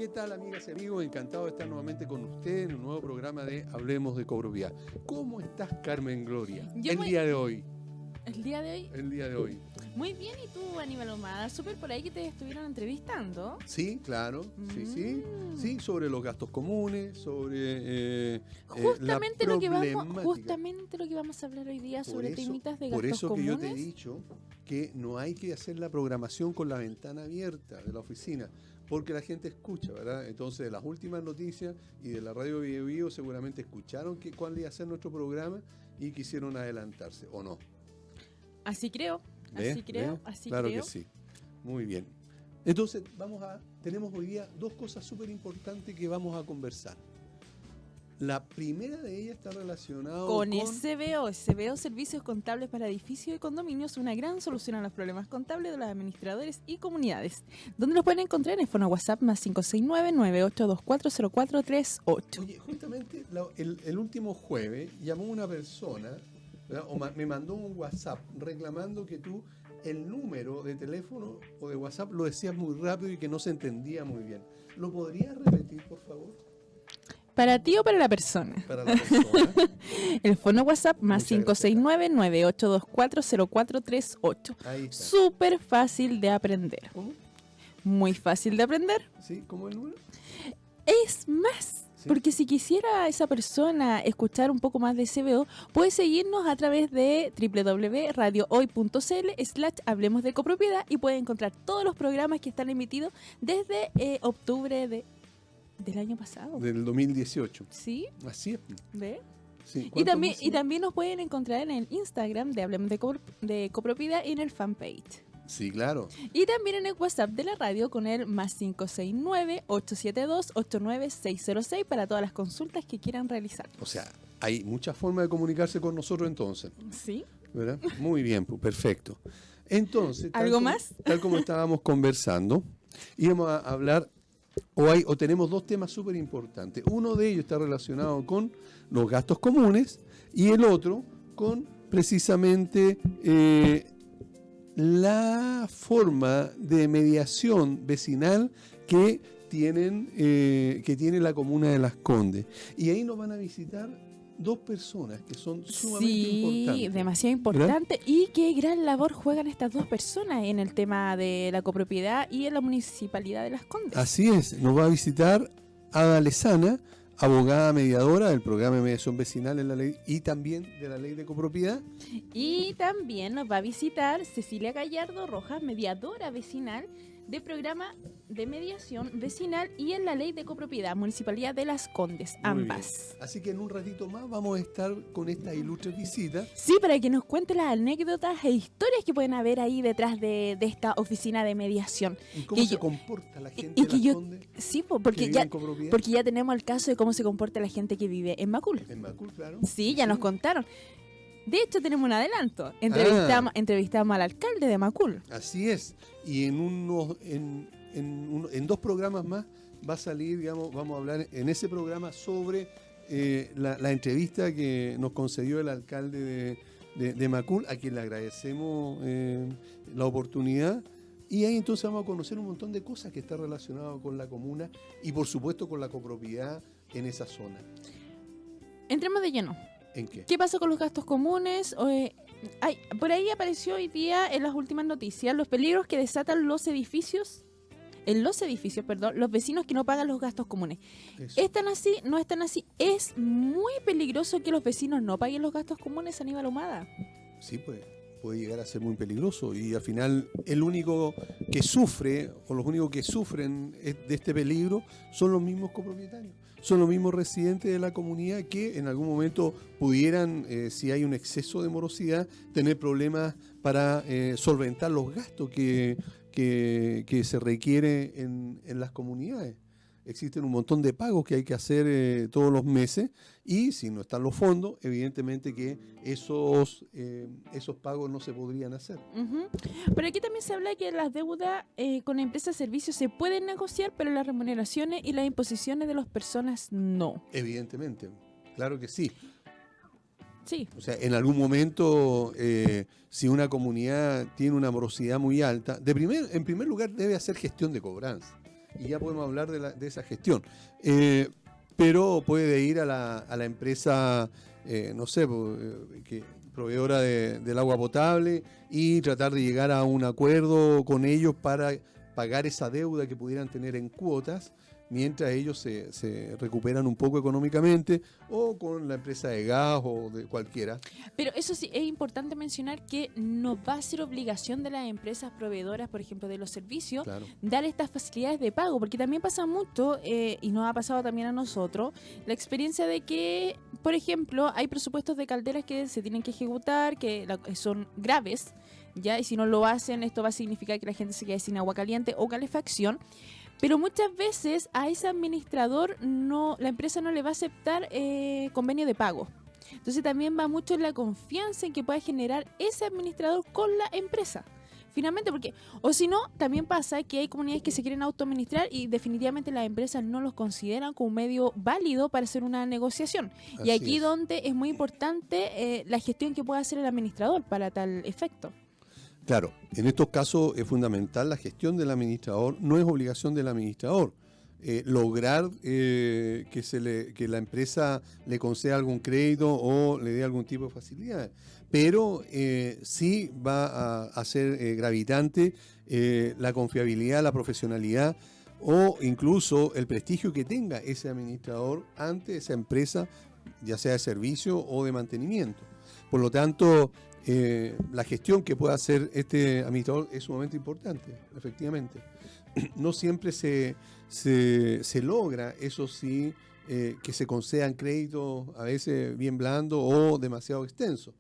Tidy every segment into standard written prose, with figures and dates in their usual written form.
¿qué tal, amigas y amigos? Encantado de estar nuevamente con ustedes en un nuevo programa de Hablemos de Copropiedad. ¿Cómo estás, Carmen Gloria? Día de hoy. ¿El día de hoy? El día de hoy. Muy bien, ¿y tú, Aníbal Ahumada? Súper por ahí que te estuvieron entrevistando. Sí, claro, sí, sobre los gastos comunes, sobre justamente la lo que problemática. vamos a hablar hoy día sobre temitas de gastos comunes. Por eso que comunes. yo te he dicho que no hay que hacer la programación con la ventana abierta de la oficina, porque la gente escucha, ¿verdad? Entonces, de las últimas noticias y de la radio Bio Bio seguramente escucharon cuál iba a ser nuestro programa y quisieron adelantarse, ¿o no? Así creo. Así creo. Claro que sí. Muy bien. Entonces, tenemos hoy día dos cosas súper importantes que vamos a conversar. La primera de ellas está relacionada con SBO, Servicios Contables para Edificios y Condominios, una gran solución a los problemas contables de los administradores y comunidades, donde los pueden encontrar en el fono WhatsApp más 569-98240438. Oye, justamente el último jueves llamó una persona, ¿verdad? Me mandó un WhatsApp reclamando que tú el número de teléfono o de WhatsApp lo decías muy rápido y que no se entendía muy bien. ¿Lo podrías repetir, por favor? ¿Para ti o para la persona? Para la persona. El fono WhatsApp más 569-98240438. Ahí está. Súper fácil de aprender. ¿Cómo? Muy fácil de aprender. ¿Sí? ¿Cómo el número? Es más, ¿sí? Porque si quisiera esa persona escuchar un poco más de SBO, puede seguirnos a través de www.radiohoy.cl/Hablemos de Copropiedad y puede encontrar todos los programas que están emitidos desde octubre del año pasado. Del 2018. ¿Sí? Así es. ¿Ve? Sí. Y también nos pueden encontrar en el Instagram de Hablemos de Copropiedad y en el fanpage. Sí, claro. Y también en el WhatsApp de la radio con el más 569-872-89606 para todas las consultas que quieran realizar. O sea, hay muchas formas de comunicarse con nosotros entonces. Sí. ¿Verdad? Muy bien, pues, perfecto. Entonces, ¿Algo más? Tal como estábamos conversando, íbamos a hablar, o tenemos dos temas súper importantes. Uno de ellos está relacionado con los gastos comunes y el otro con precisamente la forma de mediación vecinal que tiene la comuna de Las Condes. Y ahí nos van a visitar dos personas que son sumamente importantes. Sí, demasiado importante. ¿Verdad? Y qué gran labor juegan estas dos personas en el tema de la copropiedad y en la municipalidad de Las Condes. Así es, nos va a visitar Ada Lezana, abogada mediadora del programa de mediación vecinal en la ley y también de la ley de copropiedad. Y también nos va a visitar Cecilia Gallardo Rojas, mediadora vecinal de programa de mediación vecinal y en la ley de copropiedad, Municipalidad de Las Condes, ambas. Así que en un ratito más vamos a estar con estas ilustres visitas. Sí, para que nos cuente las anécdotas e historias que pueden haber ahí detrás de esta oficina de mediación. ¿Y cómo se comporta la gente de Las Condes? Sí, porque ya tenemos el caso de cómo se comporta la gente que vive en Macul. En Macul, claro. Sí, ya nos contaron. De hecho, tenemos un adelanto. Entrevistamos al alcalde de Macul. Así es. Y en dos programas más va a salir, digamos, vamos a hablar en ese programa sobre la entrevista que nos concedió el alcalde de Macul, a quien le agradecemos la oportunidad. Y ahí entonces vamos a conocer un montón de cosas que están relacionadas con la comuna y por supuesto con la copropiedad en esa zona. Entremos de lleno. ¿En qué? ¿Qué pasa con los gastos comunes? Por ahí apareció hoy día en las últimas noticias los peligros que desatan los vecinos que no pagan los gastos comunes. Eso. ¿Están así? ¿No están así? Es muy peligroso que los vecinos no paguen los gastos comunes, Aníbal Ahumada. Sí, pues puede llegar a ser muy peligroso y al final el único que sufre o los únicos que sufren de este peligro son los mismos copropietarios, son los mismos residentes de la comunidad que en algún momento pudieran, si hay un exceso de morosidad, tener problemas para solventar los gastos que se requiere en las comunidades. Existen un montón de pagos que hay que hacer todos los meses y si no están los fondos, evidentemente que esos pagos no se podrían hacer. Uh-huh. Pero aquí también se habla que las deudas con empresas de servicios se pueden negociar, pero las remuneraciones y las imposiciones de las personas no. Evidentemente, claro que sí. Sí. O sea, en algún momento, si una comunidad tiene una morosidad muy alta, en primer lugar debe hacer gestión de cobranza. y ya podemos hablar de esa gestión. Pero puede ir a la empresa, no sé, proveedora del agua potable y tratar de llegar a un acuerdo con ellos para pagar esa deuda que pudieran tener en cuotas, mientras ellos se recuperan un poco económicamente, o con la empresa de gas o de cualquiera. Pero eso sí, es importante mencionar que no va a ser obligación de las empresas proveedoras, por ejemplo, de los servicios, Claro. dar estas facilidades de pago, porque también pasa mucho, y nos ha pasado también a nosotros, la experiencia de que, por ejemplo, hay presupuestos de calderas que se tienen que ejecutar, que son graves, ¿ya? Y si no lo hacen, esto va a significar que la gente se quede sin agua caliente o calefacción. Pero muchas veces a ese administrador la empresa no le va a aceptar convenio de pago. Entonces también va mucho en la confianza en que pueda generar ese administrador con la empresa. Finalmente, porque, o si no, también pasa que hay comunidades que se quieren autoadministrar y definitivamente las empresas no los consideran como un medio válido para hacer una negociación. Y Así aquí es. donde es muy importante la gestión que pueda hacer el administrador para tal efecto. Claro, en estos casos es fundamental la gestión del administrador, no es obligación del administrador. Lograr que la empresa le conceda algún crédito o le dé algún tipo de facilidad, pero sí va a ser gravitante la confiabilidad, la profesionalidad o incluso el prestigio que tenga ese administrador ante esa empresa, ya sea de servicio o de mantenimiento. Por lo tanto, la gestión que pueda hacer este administrador es sumamente importante, efectivamente. No siempre se logra, eso sí, que se concedan créditos a veces bien blandos o demasiado extensos.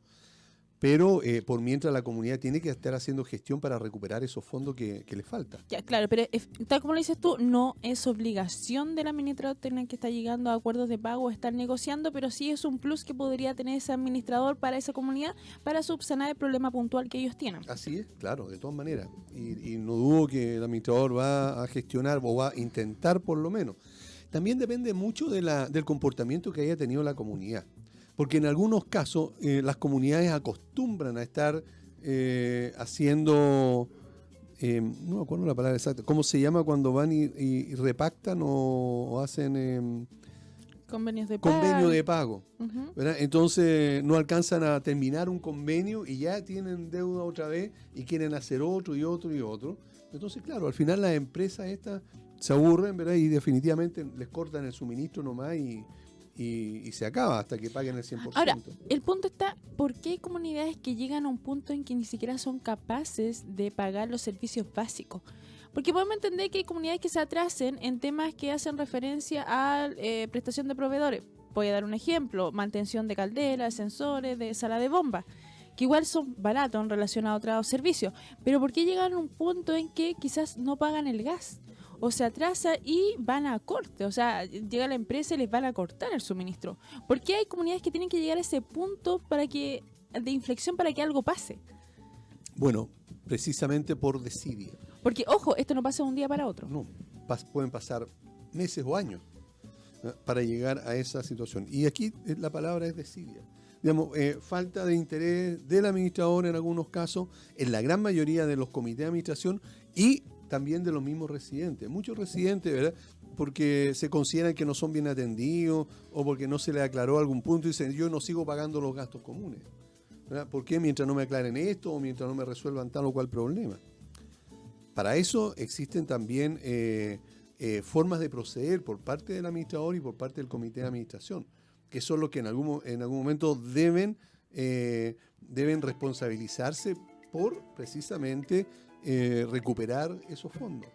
Pero por mientras la comunidad tiene que estar haciendo gestión para recuperar esos fondos que le faltan. Ya, claro, pero tal como lo dices tú, no es obligación del administrador tener que estar llegando a acuerdos de pago o estar negociando, pero sí es un plus que podría tener ese administrador para esa comunidad para subsanar el problema puntual que ellos tienen. Así es, claro, de todas maneras. Y no dudo que el administrador va a gestionar o va a intentar por lo menos. También depende mucho del comportamiento que haya tenido la comunidad. Porque en algunos casos las comunidades acostumbran a estar haciendo, no me acuerdo la palabra exacta, ¿cómo se llama cuando van y repactan o hacen Convenios de pago. convenio de pago? Ujú. ¿Verdad? Entonces no alcanzan a terminar un convenio y ya tienen deuda otra vez y quieren hacer otro y otro y otro. Entonces, claro, al final las empresas estas se aburren, ¿verdad? Y definitivamente les cortan el suministro nomás y se acaba hasta que paguen el 100%. Ahora, el punto está, ¿por qué hay comunidades que llegan a un punto en que ni siquiera son capaces de pagar los servicios básicos? Porque podemos entender que hay comunidades que se atrasen en temas que hacen referencia a prestación de proveedores. Voy a dar un ejemplo, mantención de calderas, sensores, de sala de bomba, que igual son baratos en relación a otros servicios. Pero ¿por qué llegan a un punto en que quizás no pagan el gas? O se atrasa y van a corte, o sea, llega la empresa y les van a cortar el suministro. ¿Por qué hay comunidades que tienen que llegar a ese punto de inflexión para que algo pase? Bueno, precisamente por desidia. Porque, ojo, esto no pasa de un día para otro. No, pueden pasar meses o años para llegar a esa situación. Y aquí la palabra es desidia. Digamos, falta de interés del administrador en algunos casos, en la gran mayoría de los comités de administración y también de los mismos residentes. Muchos residentes, ¿verdad? Porque se consideran que no son bien atendidos o porque no se les aclaró algún punto y dicen, yo no sigo pagando los gastos comunes. ¿Verdad? ¿Por qué? Mientras no me aclaren esto o mientras no me resuelvan tal o cual problema. Para eso existen también formas de proceder por parte del administrador y por parte del comité de administración, que son los que en algún momento deben responsabilizarse por precisamente recuperar esos fondos.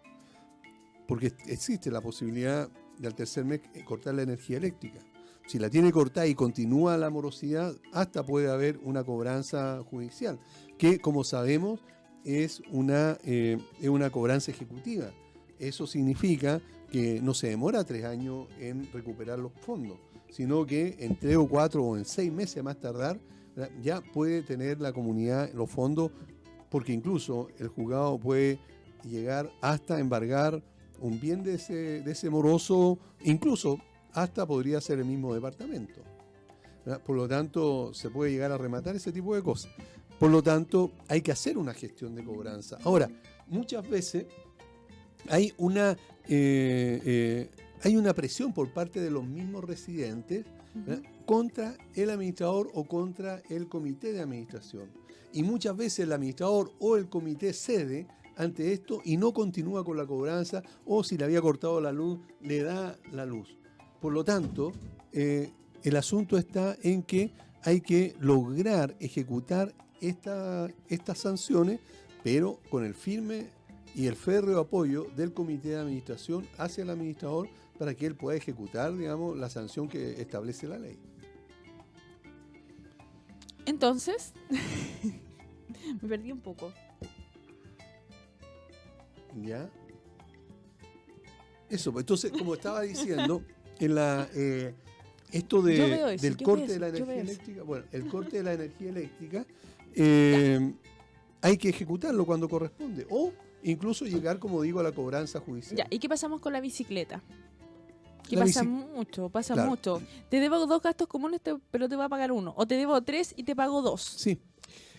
Porque existe la posibilidad de al tercer mes cortar la energía eléctrica. Si la tiene cortada y continúa la morosidad, hasta puede haber una cobranza judicial, que como sabemos es una cobranza ejecutiva. Eso significa que no se demora 3 años en recuperar los fondos, sino que en 3 o 4 o en 6 meses a más tardar, ya puede tener la comunidad los fondos, porque incluso el juzgado puede llegar hasta embargar un bien de ese moroso, incluso hasta podría ser el mismo departamento. ¿Verdad? Por lo tanto, se puede llegar a rematar ese tipo de cosas. Por lo tanto, hay que hacer una gestión de cobranza. Ahora, muchas veces hay una presión por parte de los mismos residentes, ¿verdad?, contra el administrador o contra el comité de administración. Y muchas veces el administrador o el comité cede ante esto y no continúa con la cobranza, o si le había cortado la luz, le da la luz. Por lo tanto, el asunto está en que hay que lograr ejecutar estas sanciones, pero con el firme y el férreo apoyo del comité de administración hacia el administrador para que él pueda ejecutar, digamos, la sanción que establece la ley. Entonces, me perdí un poco. ¿Ya? Eso, pues, entonces, como estaba diciendo, en la esto del corte de la energía eléctrica, bueno, el corte de la energía eléctrica hay que ejecutarlo cuando corresponde, o incluso llegar, como digo, a la cobranza judicial. Ya, ¿y qué pasamos con la bicicleta? Que La pasa claro. mucho. Te debo 2 gastos comunes, pero te va a pagar 1. O te debo 3 y te pago 2. Sí,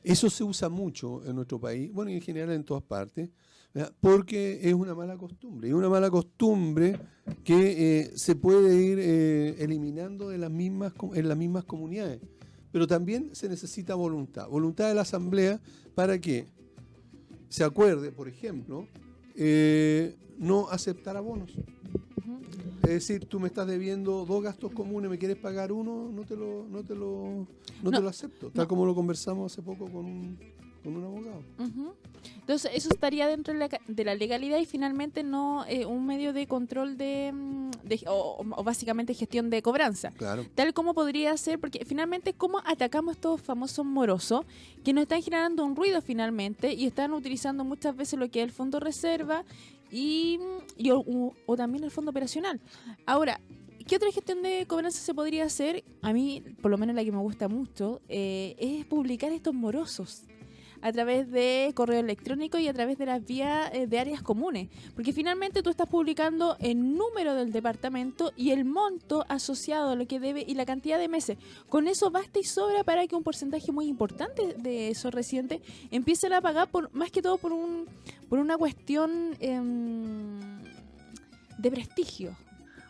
eso se usa mucho en nuestro país, bueno, y en general en todas partes, ¿verdad?, porque es una mala costumbre. Y una mala costumbre que se puede ir eliminando en las mismas comunidades. Pero también se necesita voluntad de la Asamblea para que se acuerde, por ejemplo, no aceptar abonos. Es decir, tú me estás debiendo 2 gastos comunes, me quieres pagar 1, no te lo acepto. Tal como lo conversamos hace poco con un abogado. Entonces, eso estaría dentro de la legalidad y finalmente no un medio de control o básicamente gestión de cobranza. Claro. Tal como podría ser, porque finalmente, ¿cómo atacamos estos famosos morosos que nos están generando un ruido finalmente y están utilizando muchas veces lo que es el fondo reserva o también el fondo operacional? Ahora, ¿qué otra gestión de cobranza se podría hacer? A mí, por lo menos la que me gusta mucho, es publicar estos morosos a través de correo electrónico y a través de las vías de áreas comunes. Porque finalmente tú estás publicando el número del departamento y el monto asociado a lo que debe y la cantidad de meses. Con eso basta y sobra para que un porcentaje muy importante de esos residentes empiecen a pagar, más que todo por una cuestión de prestigio.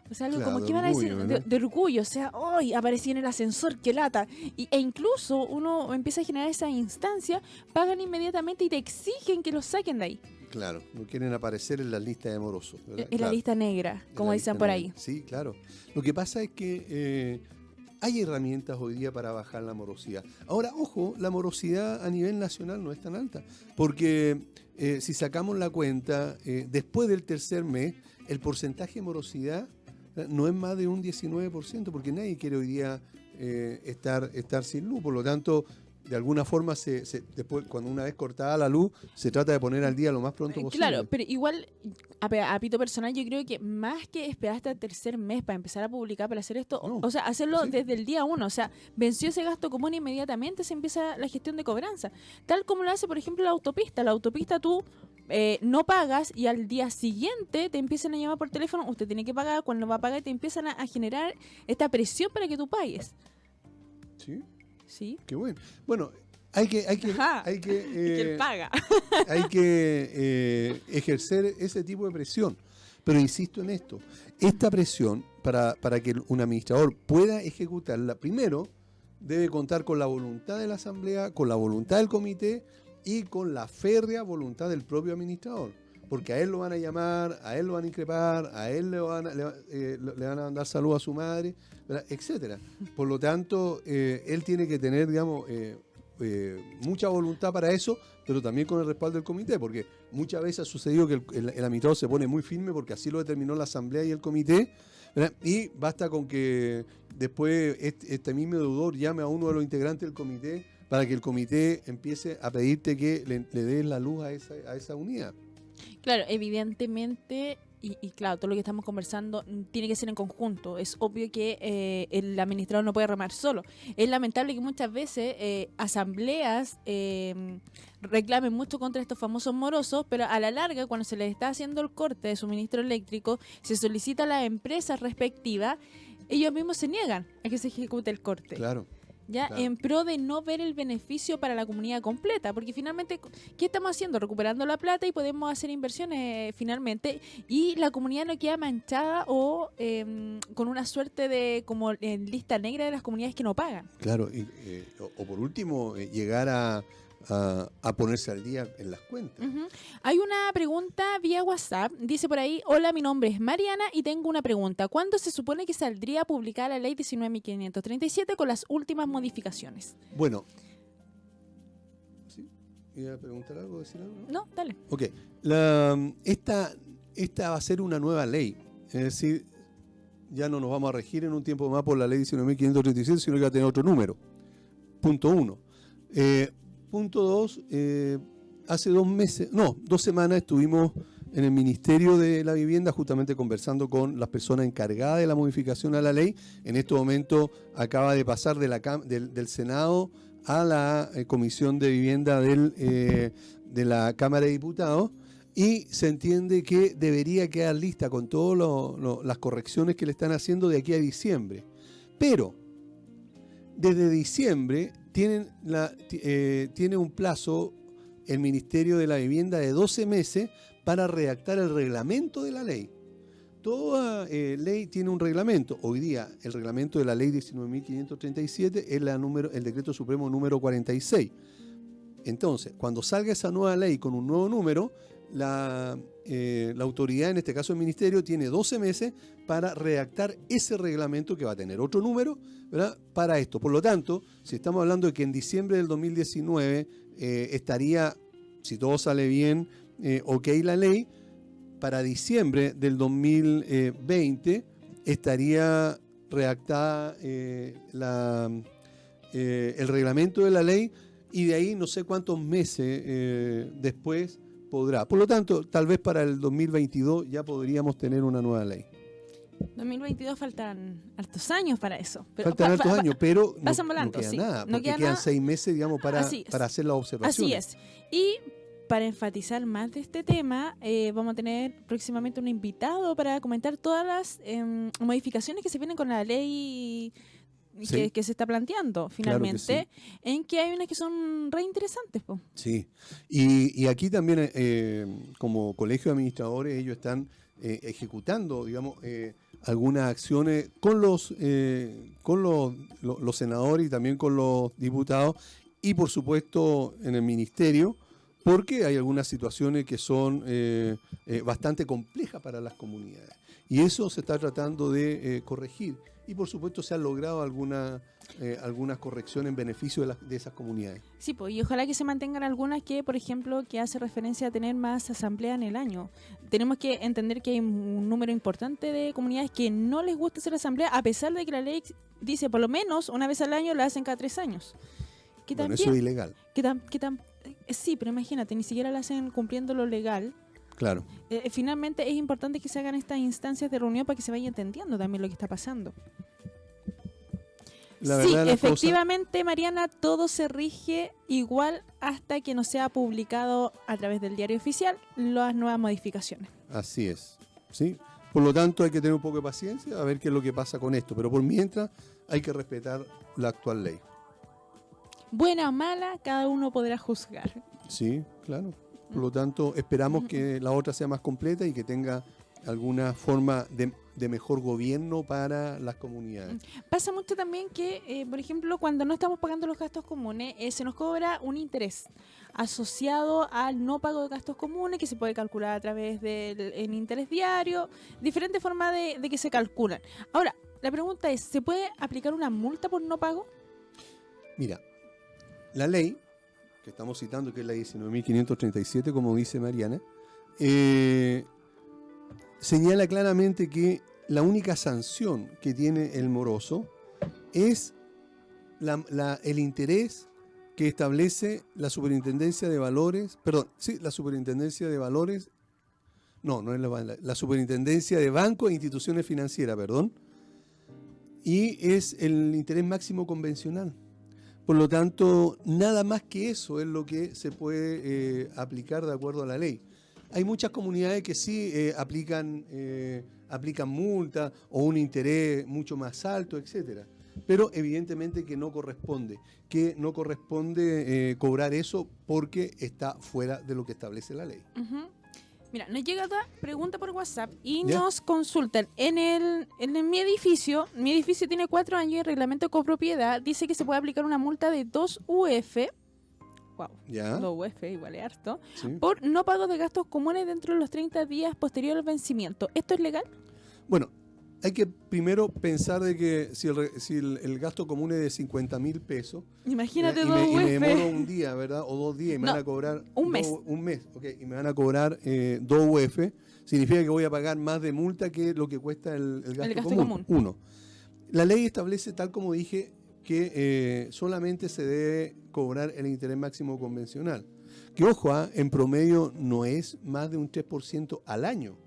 O sea, algo Claro, como que van a decir orgullo, de orgullo. O sea, ¡ay! Aparecí en el ascensor, qué lata. E incluso uno empieza a generar esa instancia, pagan inmediatamente y te exigen que los saquen de ahí. Claro, no quieren aparecer en la lista de morosos, ¿verdad? En la lista negra, como dicen por ahí. Sí, claro. Lo que pasa es que hay herramientas hoy día para bajar la morosidad. Ahora, ojo, la morosidad a nivel nacional no es tan alta, porque si sacamos la cuenta, después del tercer mes, el porcentaje de morosidad no es más de un 19%, porque nadie quiere hoy día estar sin luz. Por lo tanto, de alguna forma, después, cuando una vez cortada la luz, se trata de poner al día lo más pronto posible. Claro, pero igual, a pito personal, yo creo que más que esperar hasta el tercer mes para empezar a publicar, para hacer esto, No, o sea, hacerlo sí. desde el día 1, o sea, venció ese gasto común e inmediatamente se empieza la gestión de cobranza. Tal como lo hace, por ejemplo, la autopista. La autopista tú no pagas y al día siguiente te empiezan a llamar por teléfono, usted tiene que pagar, cuando va a pagar te empiezan a generar esta presión para que tú pagues. ¿Sí? ¿Sí? Qué bueno. Bueno, hay que que él paga. hay que ejercer ese tipo de presión. Pero insisto en esto, esta presión para que un administrador pueda ejecutarla, primero debe contar con la voluntad de la Asamblea, con la voluntad del comité y con la férrea voluntad del propio administrador. Porque a él lo van a llamar, a él lo van a increpar, a él le van a mandar saludos a su madre, ¿verdad?, etcétera. Por lo tanto, él tiene que tener, digamos, mucha voluntad para eso, pero también con el respaldo del comité, porque muchas veces ha sucedido que el administrador se pone muy firme porque así lo determinó la Asamblea y el comité, ¿verdad?, y basta con que después este mismo deudor llame a uno de los integrantes del comité para que el comité empiece a pedirte que le des la luz a esa unidad. Claro, evidentemente, y claro, todo lo que estamos conversando tiene que ser en conjunto. Es obvio que el administrador no puede remar solo. Es lamentable que muchas veces asambleas reclamen mucho contra estos famosos morosos, pero a la larga, cuando se les está haciendo el corte de suministro eléctrico, se solicita a las empresas respectivas, ellos mismos se niegan a que se ejecute el corte. Claro. ya Claro. en pro de no ver el beneficio para la comunidad completa, porque finalmente, ¿qué estamos haciendo? Recuperando la plata y podemos hacer inversiones finalmente, y la comunidad no queda manchada o con una suerte de como en lista negra de las comunidades que no pagan. Claro, o por último, llegar a ponerse al día en las cuentas. Ujú. Hay una pregunta vía WhatsApp, dice por ahí: hola, mi nombre es Mariana y tengo una pregunta. ¿Cuándo se supone que saldría a publicar la ley 19.537 con las últimas modificaciones? Bueno, ¿sí? ¿Iba a preguntar algo, decir algo? No, dale. Ok, esta va a ser una nueva ley, es decir, ya no nos vamos a regir en un tiempo más por la ley 19.537, sino que va a tener otro número. Punto 1. Punto 2, hace 2 semanas estuvimos en el Ministerio de la Vivienda justamente conversando con las personas encargadas de la modificación a la ley. En este momento acaba de pasar del Senado a la Comisión de Vivienda de la Cámara de Diputados, y se entiende que debería quedar lista con todas las correcciones que le están haciendo de aquí a diciembre. Pero desde diciembre tiene un plazo el Ministerio de la Vivienda de 12 meses para redactar el reglamento de la ley. Toda ley tiene un reglamento. Hoy día el reglamento de la ley 19.537 es el decreto supremo número 46. Entonces, cuando salga esa nueva ley con un nuevo número, la autoridad, en este caso el ministerio, tiene 12 meses para redactar ese reglamento que va a tener otro número, ¿verdad?, para esto. Por lo tanto, si estamos hablando de que en diciembre del 2019 estaría, si todo sale bien, ok la ley, para diciembre del 2020 estaría redactada el reglamento de la ley, y de ahí no sé cuántos meses después podrá. Por lo tanto, tal vez para el 2022 ya podríamos tener una nueva ley. 2022 faltan hartos años para eso. Faltan hartos años, pero pasan no volando, queda sí. nada, No porque queda quedan nada. 6 meses, digamos, para hacer las observaciones. Así es. Y para enfatizar más de este tema, vamos a tener próximamente un invitado para comentar todas las modificaciones que se vienen con la ley Sí. que se está planteando finalmente, sí. en que hay unas que son re interesantes. Po. Sí, y aquí también como colegio de administradores ellos están ejecutando, digamos, algunas acciones con los senadores y también con los diputados, y por supuesto en el ministerio, porque hay algunas situaciones que son bastante complejas para las comunidades, y eso se está tratando de corregir. Y por supuesto se han logrado algunas correcciones en beneficio de esas comunidades. Sí, pues, y ojalá que se mantengan algunas que, por ejemplo, que hace referencia a tener más asamblea en el año. Tenemos que entender que hay un número importante de comunidades que no les gusta hacer asamblea, a pesar de que la ley dice por lo menos una vez al año, la hacen cada 3 años. Que Bueno, también, eso es ilegal. sí, pero imagínate, ni siquiera la hacen cumpliendo lo legal. Claro. Finalmente es importante que se hagan estas instancias de reunión para que se vaya entendiendo también lo que está pasando. La Sí, verdad, efectivamente, Mariana, todo se rige igual hasta que no sea publicado a través del diario oficial las nuevas modificaciones. Así es, ¿sí? Por lo tanto, hay que tener un poco de paciencia a ver qué es lo que pasa con esto. Pero por mientras, hay que respetar la actual ley. Buena o mala, cada uno podrá juzgar. Sí, claro. Por lo tanto, esperamos que la otra sea más completa y que tenga alguna forma de mejor gobierno para las comunidades. Pasa mucho también que, por ejemplo, cuando no estamos pagando los gastos comunes, se nos cobra un interés asociado al no pago de gastos comunes, que se puede calcular a través del interés diario, diferentes formas de que se calculan. Ahora, la pregunta es, ¿se puede aplicar una multa por no pago? Mira, la ley que estamos citando, que es la 19.537, como dice Mariana, señala claramente que la única sanción que tiene el moroso es el interés que establece la Superintendencia de Valores, la Superintendencia de Valores, no es la Superintendencia de Bancos e Instituciones Financieras, y es el interés máximo convencional. Por lo tanto, nada más que eso es lo que se puede aplicar de acuerdo a la ley. Hay muchas comunidades que sí aplican multa o un interés mucho más alto, etcétera. pero evidentemente que no corresponde cobrar eso porque está fuera de lo que establece la ley. Ujú. Mira, nos llega otra pregunta por WhatsApp y ¿Ya? nos consultan. En mi edificio tiene 4 años y el reglamento de copropiedad dice que se puede aplicar una multa de 2 UF. Wow, ¿Ya? 2 UF igual es harto. Sí. Por no pago de gastos comunes dentro de los 30 días posterior al vencimiento. ¿Esto es legal? Bueno, hay que primero pensar de que si el gasto común es de 50.000 pesos, Imagínate y 2 me UF. demoro un día, ¿verdad? O 2 días y me No, van a cobrar... un mes. Un mes, ok. Y me van a cobrar 2 UF. Significa que voy a pagar más de multa que lo que cuesta el gasto común. Uno. La ley establece, tal como dije, que solamente se debe cobrar el interés máximo convencional. Que, ojo, en promedio no es más de un 3% al año.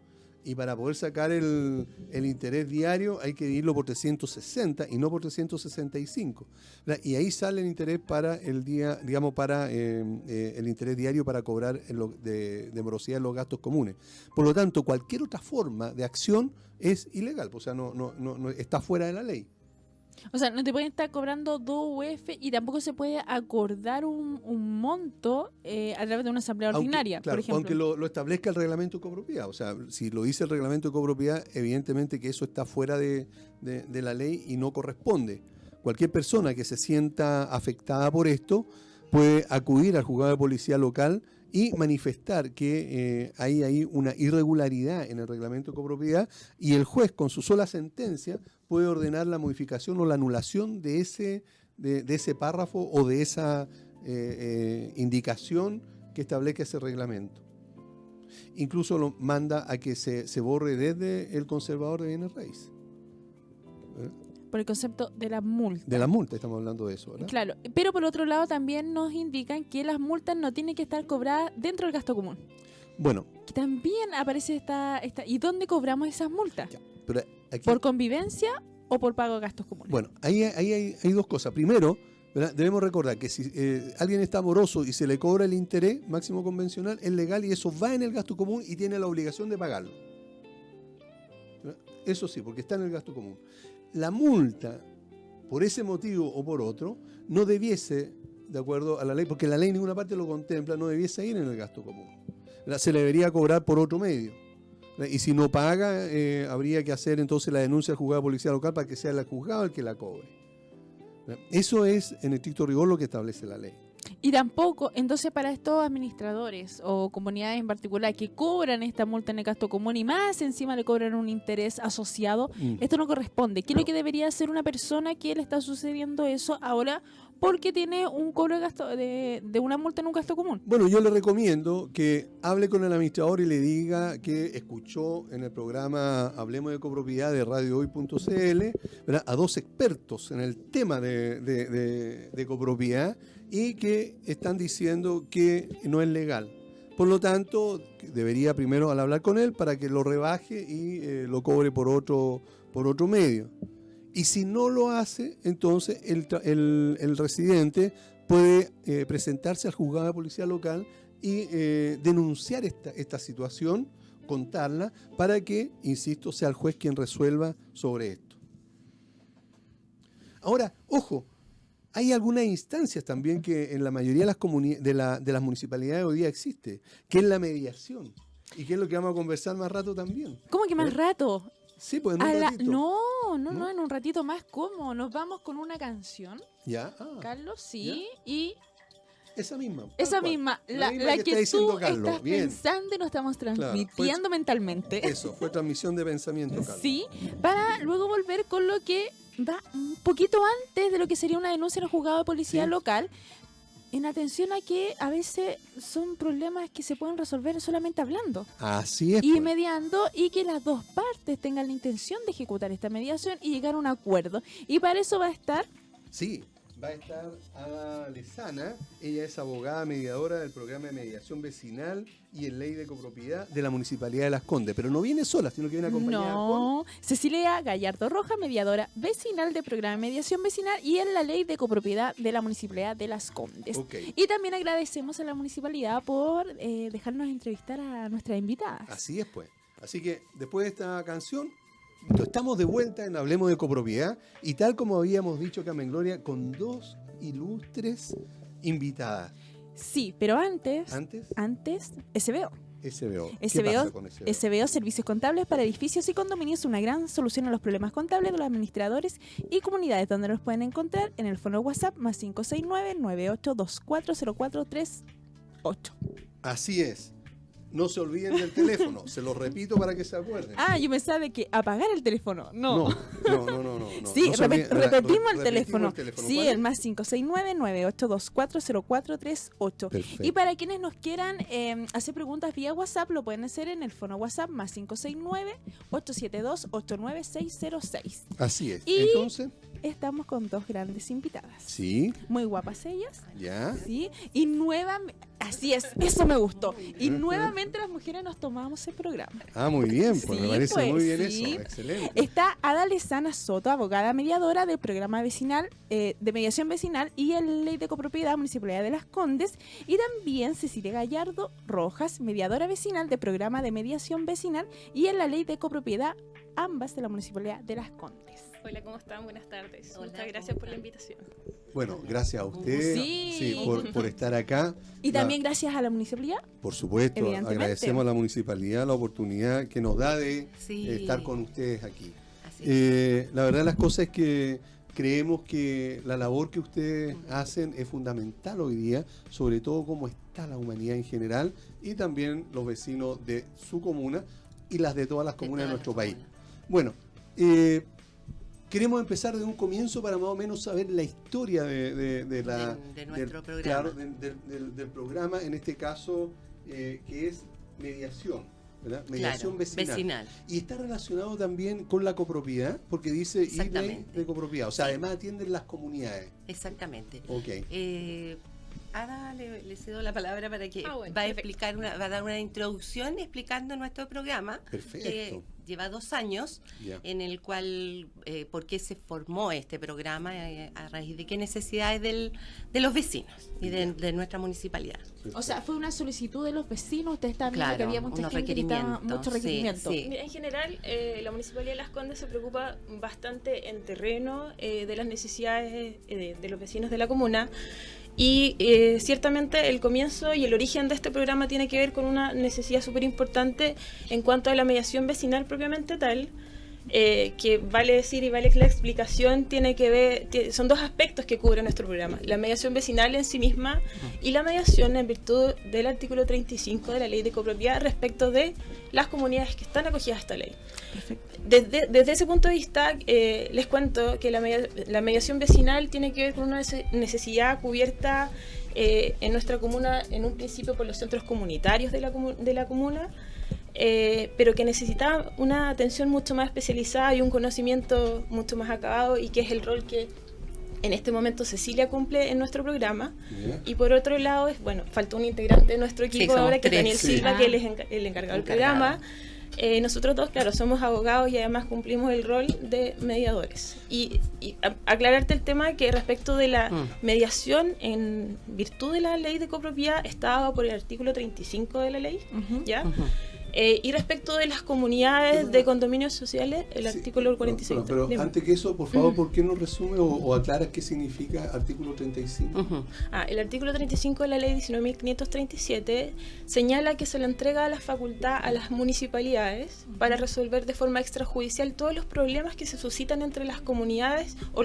Y para poder sacar el interés diario hay que dividirlo por 360 y no por 365. ¿Verdad? Y ahí sale el interés para el día, digamos, para el interés diario para cobrar de morosidad en los gastos comunes. Por lo tanto, cualquier otra forma de acción es ilegal, o sea, no está fuera de la ley. O sea, no te pueden estar cobrando 2 UF y tampoco se puede acordar un monto a través de una asamblea ordinaria, Claro, por ejemplo. aunque lo establezca el reglamento de copropiedad. O sea, si lo dice el reglamento de copropiedad, evidentemente que eso está fuera de la ley y no corresponde. Cualquier persona que se sienta afectada por esto puede acudir al juzgado de policía local y manifestar que hay ahí una irregularidad en el reglamento de copropiedad y el juez con su sola sentencia puede ordenar la modificación o la anulación de ese párrafo o de esa indicación que establezca ese reglamento. Incluso lo manda a que se borre desde el conservador de bienes raíces. Por el concepto de la multa. De la multa estamos hablando de eso, ¿verdad? Claro, pero por otro lado también nos indican que las multas no tienen que estar cobradas dentro del gasto común. Bueno. Que también aparece esta ¿y dónde cobramos esas multas? Ya, pero aquí, ¿Por convivencia o por pago de gastos comunes? Bueno, ahí hay dos cosas. Primero, ¿verdad? Debemos recordar que si alguien está moroso y se le cobra el interés máximo convencional, es legal y eso va en el gasto común y tiene la obligación de pagarlo. ¿Verdad? Eso sí, porque está en el gasto común. La multa, por ese motivo o por otro, no debiese, de acuerdo a la ley, porque la ley en ninguna parte lo contempla, no debiese ir en el gasto común. Se le debería cobrar por otro medio. Y si no paga, habría que hacer entonces la denuncia al juzgado de policía local para que sea el juzgado el que la cobre. Eso es, en estricto rigor, lo que establece la ley. Y tampoco, entonces para estos administradores o comunidades en particular que cobran esta multa en el gasto común y más encima le cobran un interés asociado, esto no corresponde. ¿Qué es lo que debería hacer una persona que le está sucediendo eso ahora porque tiene un cobro de gasto de una multa en un gasto común? Bueno, yo le recomiendo que hable con el administrador y le diga que escuchó en el programa Hablemos de Copropiedad de radiohoy.cl a dos expertos en el tema de copropiedad y que están diciendo que no es legal. Por lo tanto, debería primero al hablar con él para que lo rebaje y lo cobre por otro medio. Y si no lo hace, entonces el residente puede presentarse al juzgado de policía local y denunciar esta situación, contarla, para que, insisto, sea el juez quien resuelva sobre esto. Ahora, ojo, hay algunas instancias también que en la mayoría de las municipalidades hoy día existe, que es la mediación, y que es lo que vamos a conversar más rato también. ¿Cómo que más rato? Sí, pues en un ratito. No, en un ratito más. ¿Cómo? Nos vamos con una canción, ¿Ya? Carlos, sí, ¿ya? y Esa misma. esa misma, la que tú estás pensando y nos estamos transmitiendo mentalmente. Eso, fue transmisión de pensamiento, Carlos. Sí, para luego volver con lo que va un poquito antes de lo que sería una denuncia en el juzgado de policía local, en atención a que a veces son problemas que se pueden resolver solamente hablando. Así es. Y mediando, y que las dos partes tengan la intención de ejecutar esta mediación y llegar a un acuerdo. Y para eso va a estar... Sí, va a estar Ada Lezana. Ella es abogada mediadora del programa de mediación vecinal y en ley de copropiedad de la Municipalidad de Las Condes. Pero no viene sola, sino que viene acompañada con... Cecilia Gallardo Roja, mediadora vecinal del programa de mediación vecinal y en la ley de copropiedad de la Municipalidad de Las Condes. Okay. Y también agradecemos a la Municipalidad por dejarnos entrevistar a nuestra invitada. Así es, pues. Así que después de esta canción, Estamos de vuelta en Hablemos de Copropiedad y tal como habíamos dicho, Carmen Gloria, con dos ilustres invitadas. Sí, pero antes SBO. SBO. ¿Qué SBO, pasa con SBO? SBO, Servicios Contables para Edificios y Condominios, una gran solución a los problemas contables de los administradores y comunidades, donde los pueden encontrar en el fono WhatsApp más 569-98240438. Así es. No se olviden del teléfono. Se lo repito para que se acuerden. Yo pensaba de que apagar el teléfono. No. No. Sí, No se olviden. repetimos el teléfono. Sí, ¿Cuál es? el más 569-98240438. Perfecto. Y para quienes nos quieran hacer preguntas vía WhatsApp, lo pueden hacer en el fono WhatsApp más 569-872-89606. Así es. Y- Entonces, Estamos con dos grandes invitadas. sí, Muy guapas ellas. ya. Sí, y nuevamente, así es, eso me gustó. Y nuevamente las mujeres nos tomamos el programa. Muy bien, pues Sí, me parece pues, muy bien sí. eso. Excelente. Está Ada Lezana Soto, abogada mediadora del programa vecinal, de mediación vecinal y el Ley de Copropiedad Municipalidad de Las Condes. Y también Cecilia Gallardo Rojas, mediadora vecinal del programa de mediación vecinal y en la Ley de Copropiedad, ambas de la Municipalidad de Las Condes. Hola, ¿cómo están? Buenas tardes. Hola, Muchas gracias por la invitación. Bueno, gracias a usted Sí. por estar acá. Y también gracias a la Municipalidad. Por supuesto, Evidentemente. agradecemos a la municipalidad la oportunidad que nos da de Sí. estar con ustedes aquí. Así es. La verdad las cosas es que creemos que la labor que ustedes hacen es fundamental hoy día, sobre todo cómo está la humanidad en general y también los vecinos de su comuna y las de todas las comunas de nuestro país. Bueno, queremos empezar de un comienzo para más o menos saber la historia de nuestro programa. Claro, del programa, en este caso, que es mediación, ¿verdad? Mediación Claro, vecinal. Y está relacionado también con la copropiedad, porque dice y ley Exactamente. de copropiedad. O sea, Sí. además atienden las comunidades. Exactamente. Ok. Ada, le cedo la palabra para que Bueno, va a perfecto. va a dar una introducción explicando nuestro programa, Perfecto. que lleva 2 años, Ya. en el cual, por qué se formó este programa, a raíz de qué necesidades de los vecinos y de nuestra municipalidad. O sea, fue una solicitud de los vecinos. Ustedes estaban viendo que Claro, había mucha unos gente que estaba- requerimientos, muchos sí, requerimientos. sí. Mira, en general, la Municipalidad de Las Condes se preocupa bastante en terreno de las necesidades de los vecinos de la comuna. Y ciertamente el comienzo y el origen de este programa tiene que ver con una necesidad súper importante en cuanto a la mediación vecinal propiamente tal, que vale decir y vale que la explicación tiene que ver, son dos aspectos que cubre nuestro programa, la mediación vecinal en sí misma y la mediación en virtud del artículo 35 de la Ley de Copropiedad respecto de las comunidades que están acogidas a esta ley. Desde ese punto de vista, les cuento que la mediación vecinal tiene que ver con una necesidad cubierta en nuestra comuna, en un principio por los centros comunitarios de la comuna, pero que necesita una atención mucho más especializada y un conocimiento mucho más acabado, y que es el rol que en este momento Cecilia cumple en nuestro programa. Ya. Y por otro lado, faltó un integrante de nuestro equipo somos ahora, que es tres. Daniel Sí. Silva, que él es el encargado del programa. Nosotros dos, claro, somos abogados y además cumplimos el rol de mediadores. Y aclararte el tema que respecto de la mediación en virtud de la Ley de Copropiedad está dado por el artículo 35 de la ley, Ujú. ¿ya? Ujú. Y respecto de las comunidades de condominios sociales, el Sí, artículo 46. Pero Dime. antes que eso, por favor, ¿por qué no resume o aclaras qué significa artículo 35? Ujú. El artículo 35 de la ley 19.537 señala que se le entrega la facultad a las municipalidades para resolver de forma extrajudicial todos los problemas que se suscitan entre las comunidades o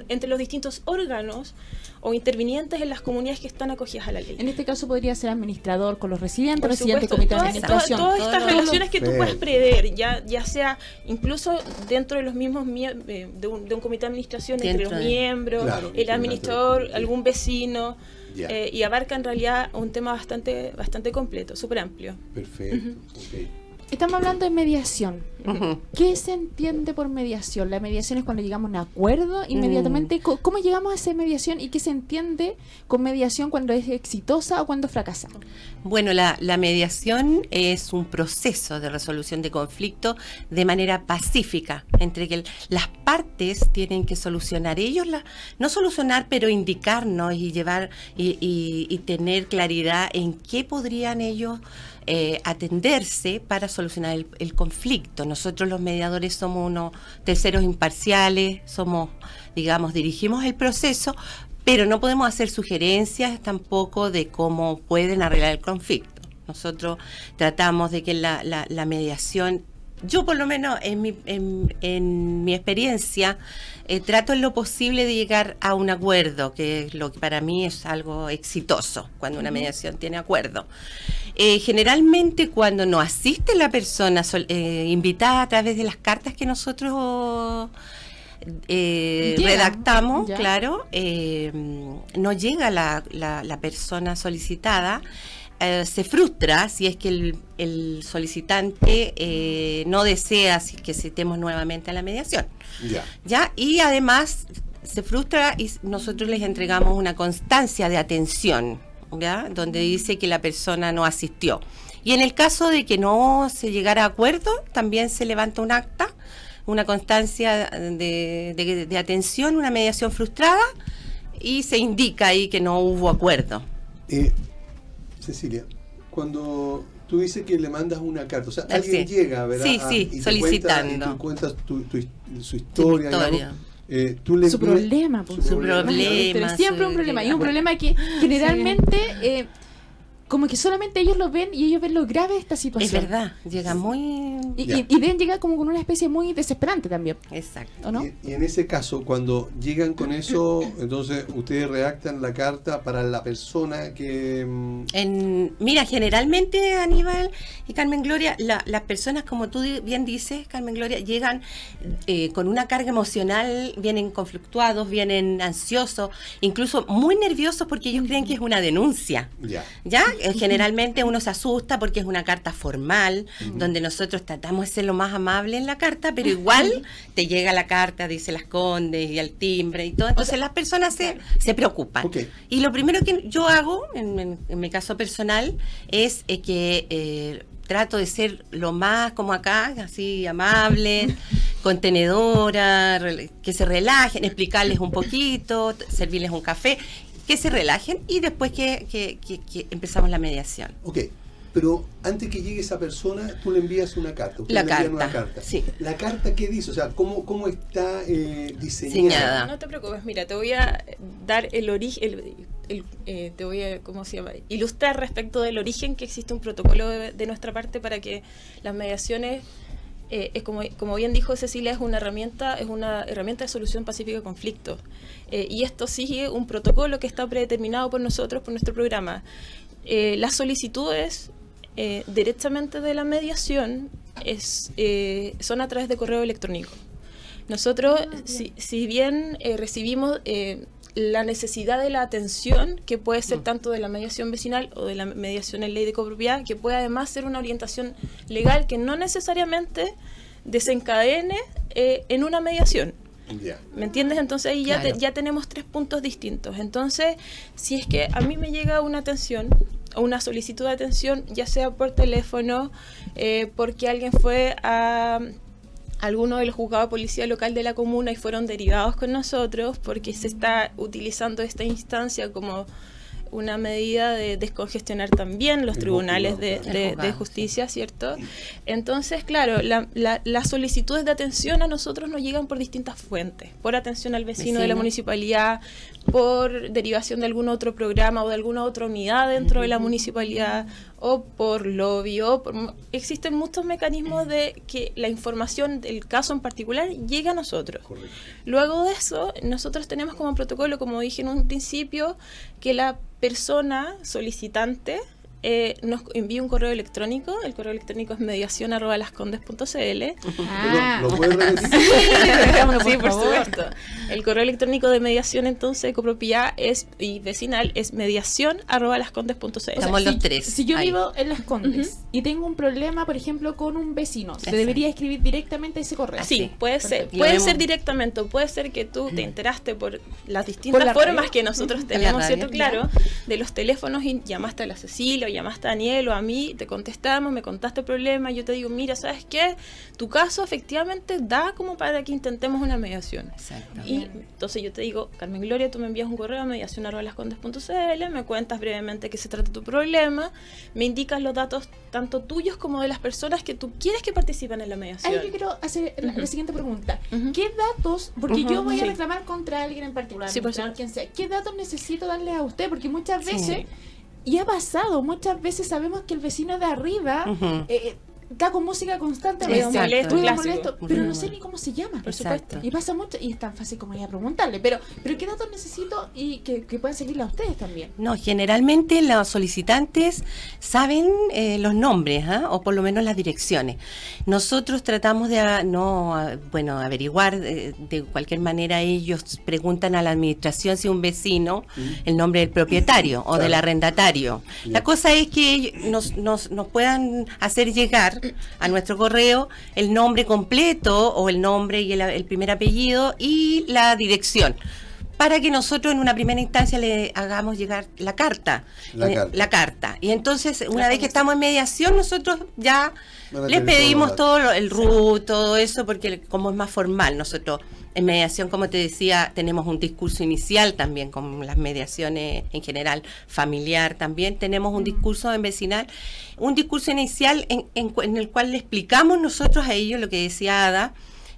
entre los distintos órganos o intervinientes en las comunidades que están acogidas a la ley. En este caso podría ser administrador con los residentes, Por residente, supuesto, comité de todas administración. estas Todo lo- relaciones que tú puedes Perfecto. prever, ya sea incluso dentro de los mismos de un comité de administración, entre Dentro los de- miembros, Claro, el administrador, algún vecino, Ya. y abarca en realidad un tema bastante completo, súper amplio. Perfecto. Ok. Estamos hablando de mediación. Ujú. ¿Qué se entiende por mediación? La mediación es cuando llegamos a un acuerdo inmediatamente. ¿Cómo llegamos a esa mediación y qué se entiende con mediación cuando es exitosa o cuando fracasa? Bueno, la mediación es un proceso de resolución de conflicto de manera pacífica, entre que las partes tienen que solucionar ellos, no solucionar, pero indicarnos y llevar y tener claridad en qué podrían ellos atenderse para solucionar el conflicto. Nosotros los mediadores somos unos terceros imparciales, dirigimos el proceso, pero no podemos hacer sugerencias tampoco de cómo pueden arreglar el conflicto. Nosotros tratamos de que la mediación, yo por lo menos en mi experiencia, trato en lo posible de llegar a un acuerdo, que es lo que para mí es algo exitoso, cuando una mediación tiene acuerdo. Generalmente cuando no asiste la persona invitada a través de las cartas que nosotros redactamos, ya. Claro, no llega la persona solicitada, se frustra si es que el solicitante no desea que citemos nuevamente a la mediación. ¿Ya? Y además se frustra y nosotros les entregamos una constancia de atención, ¿ya? Donde dice que la persona no asistió. Y en el caso de que no se llegara a acuerdo, también se levanta un acta, una constancia de atención, una mediación frustrada, y se indica ahí que no hubo acuerdo. Cecilia, cuando tú dices que le mandas una carta, o sea, Así alguien es. llega, ¿verdad? Sí, Y solicitando. tú cuentas su historia, digamos, tú le Su problema, pues. Su problema, Siempre su un problema. Y un dilema. problema que generalmente, como que solamente ellos lo ven y ellos ven lo grave de esta Es situación. verdad, llega muy... Ya. Y deben llegar como con una especie muy desesperante también, Exacto. ¿o no? Y en ese caso, cuando llegan con eso, entonces ustedes redactan la carta para la persona que... Mira, generalmente, Aníbal y Carmen Gloria, las personas, como tú bien dices, Carmen Gloria, llegan con una carga emocional, vienen conflictuados, vienen ansiosos, incluso muy nerviosos porque ellos creen que es una denuncia. ¿Ya? Generalmente uno se asusta porque es una carta formal, donde nosotros tratamos de ser lo más amable en la carta, pero igual te llega la carta, dice Las Condes y al timbre y todo, entonces las personas se preocupan. Okay. Y lo primero que yo hago, en mi caso personal, es que trato de ser lo más como acá, así amable, contenedora, que se relajen, explicarles un poquito, servirles un café, que se relajen y después que empezamos la mediación. Ok, pero antes que llegue esa persona, tú le envías una carta. Ustedes La le envían carta, una carta. sí. ¿La carta qué dice? O sea, ¿cómo está diseñada? Diseñada. No te preocupes, mira, te voy a dar el origen, te voy a, ¿cómo se llama? Ilustrar respecto del origen, que existe un protocolo de nuestra parte para que las mediaciones, como bien dijo Cecilia, es una herramienta de solución pacífica de conflictos. Y esto sigue un protocolo que está predeterminado por nosotros, por nuestro programa. Las solicitudes directamente de la mediación son a través de correo electrónico. Nosotros, si bien recibimos la necesidad de la atención, que puede ser tanto de la mediación vecinal o de la mediación en ley de copropiedad, que puede además ser una orientación legal que no necesariamente desencadene en una mediación. Ya. ¿Me entiendes? Entonces ahí Claro. ya tenemos 3 puntos distintos. Entonces, si es que a mí me llega una atención o una solicitud de atención, ya sea por teléfono, porque alguien fue a alguno de los juzgados de policía local de la comuna y fueron derivados con nosotros, porque se está utilizando esta instancia como una medida de descongestionar también los El tribunales juzgado, claro. de El juzgado, justicia, ¿cierto? Entonces, claro, las solicitudes de atención a nosotros nos llegan por distintas fuentes, por atención al vecino de la municipalidad, por derivación de algún otro programa o de alguna otra unidad dentro de la municipalidad, o por lobby, existen muchos mecanismos de que la información del caso en particular llegue a nosotros. Correcto. Luego de eso, nosotros tenemos como protocolo, como dije en un principio, que la persona solicitante nos envía un correo electrónico. El correo electrónico es mediacion@lascondes.cl. ¿Lo puedes repetir? Sí, por supuesto. El correo electrónico de mediación, entonces, de copropiedad y vecinal es mediacion@lascondes.cl. Estamos los tres. Si yo ahí. vivo en Las Condes y tengo un problema, por ejemplo, con un vecino, se Exacto. debería escribir directamente ese correo. Sí, puede ser. Perfecto. Puede Lo ser vemos. directamente, o puede ser que tú te enteraste por las distintas ¿Por la formas radio? que nosotros la tenemos, radio, ¿cierto? Claro, de los teléfonos y llamaste a la Cecilia o llamaste a Daniel o a mí, te contestamos, me contaste el problema, yo te digo, mira, ¿sabes qué? Tu caso efectivamente da como para que intentemos una mediación. Exacto. Y entonces yo te digo, Carmen Gloria, tú me envías un correo a mediacion@lascondes.cl, me cuentas brevemente qué se trata tu problema, me indicas los datos tanto tuyos como de las personas que tú quieres que participen en la mediación. Ahí yo quiero hacer la siguiente pregunta. Ujú. ¿Qué datos, porque Ujú, yo voy a sí. reclamar contra alguien en particular, Sí, por contra supuesto. quien sea, ¿qué datos necesito darle a usted? Porque muchas Sí. veces, y ha pasado, muchas veces sabemos que el vecino de arriba Ujú. está con música constante, Ruido Exacto. molesto, ruido clásico. molesto, pero Ruido no sé molesto. ni cómo se llama. Por Exacto. supuesto. Y pasa mucho, y es tan fácil como ir a preguntarle, pero ¿qué datos necesito y que puedan seguirle a ustedes también? No, generalmente los solicitantes saben los nombres, ¿ah? O por lo menos las direcciones. Nosotros tratamos de averiguar de cualquier manera. Ellos preguntan a la administración si un vecino, el nombre del propietario o del arrendatario. La cosa es que ellos nos puedan hacer llegar a nuestro correo el nombre completo o el nombre y el primer apellido y la dirección, para que nosotros en una primera instancia le hagamos llegar la carta. La carta. Y entonces, una vez que estamos en mediación, nosotros ya Van a les tener pedimos todos los todo el RUT, todo eso, porque como es más formal, nosotros en mediación, como te decía, tenemos un discurso inicial también, como las mediaciones en general, familiar también, tenemos un discurso en vecinal, un discurso inicial en el cual le explicamos nosotros a ellos lo que decía Ada,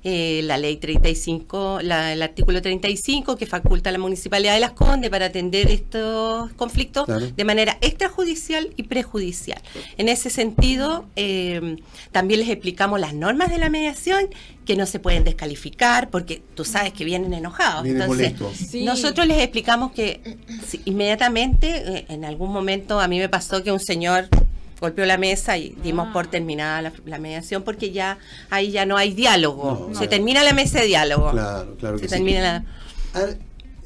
la ley 35, el artículo 35 que faculta a la Municipalidad de Las Condes para atender estos conflictos de manera extrajudicial y prejudicial. En ese sentido, también les explicamos las normas de la mediación, que no se pueden descalificar porque tú sabes que vienen enojados. Vienen Entonces, molestos. Sí. nosotros les explicamos que inmediatamente, en algún momento a mí me pasó que un señor golpeó la mesa y dimos por terminada la mediación, porque ya ahí ya no hay diálogo. No, Se termina la mesa de diálogo. Claro Se que termina sí.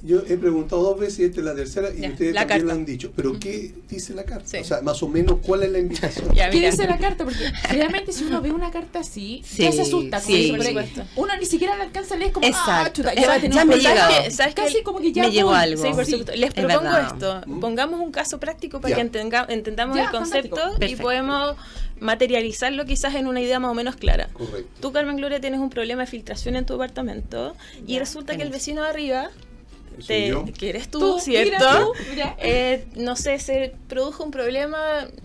Yo he preguntado 2 veces y esta es la tercera y Ya, ustedes la también carta. lo han dicho. ¿Pero qué dice la carta? Sí. O sea, más o menos, ¿cuál es la invitación? Ya, ¿Qué mira. dice la carta? Porque realmente si uno ve una carta así, Sí, ya se asusta. Como sí. dice por ahí. Por supuesto. Uno ni siquiera la alcanza a leer, como, Exacto. chuta, ya va a tener Ya un me problema. llegó. ¿Sabes qué? Casi como que ya Me llegó voy. algo. Sí, por Sí. supuesto. Les Es propongo verdad. esto. Pongamos un caso práctico para Ya. que entendamos Ya, el concepto fantástico. y Perfecto. podemos materializarlo quizás en una idea más o menos clara. Correcto. Tú, Carmen Gloria, tienes un problema de filtración en tu apartamento y resulta que el vecino de arriba, Soy yo. que eres tú, Tú, ¿cierto? mira tú, mira. No sé, se produjo un problema,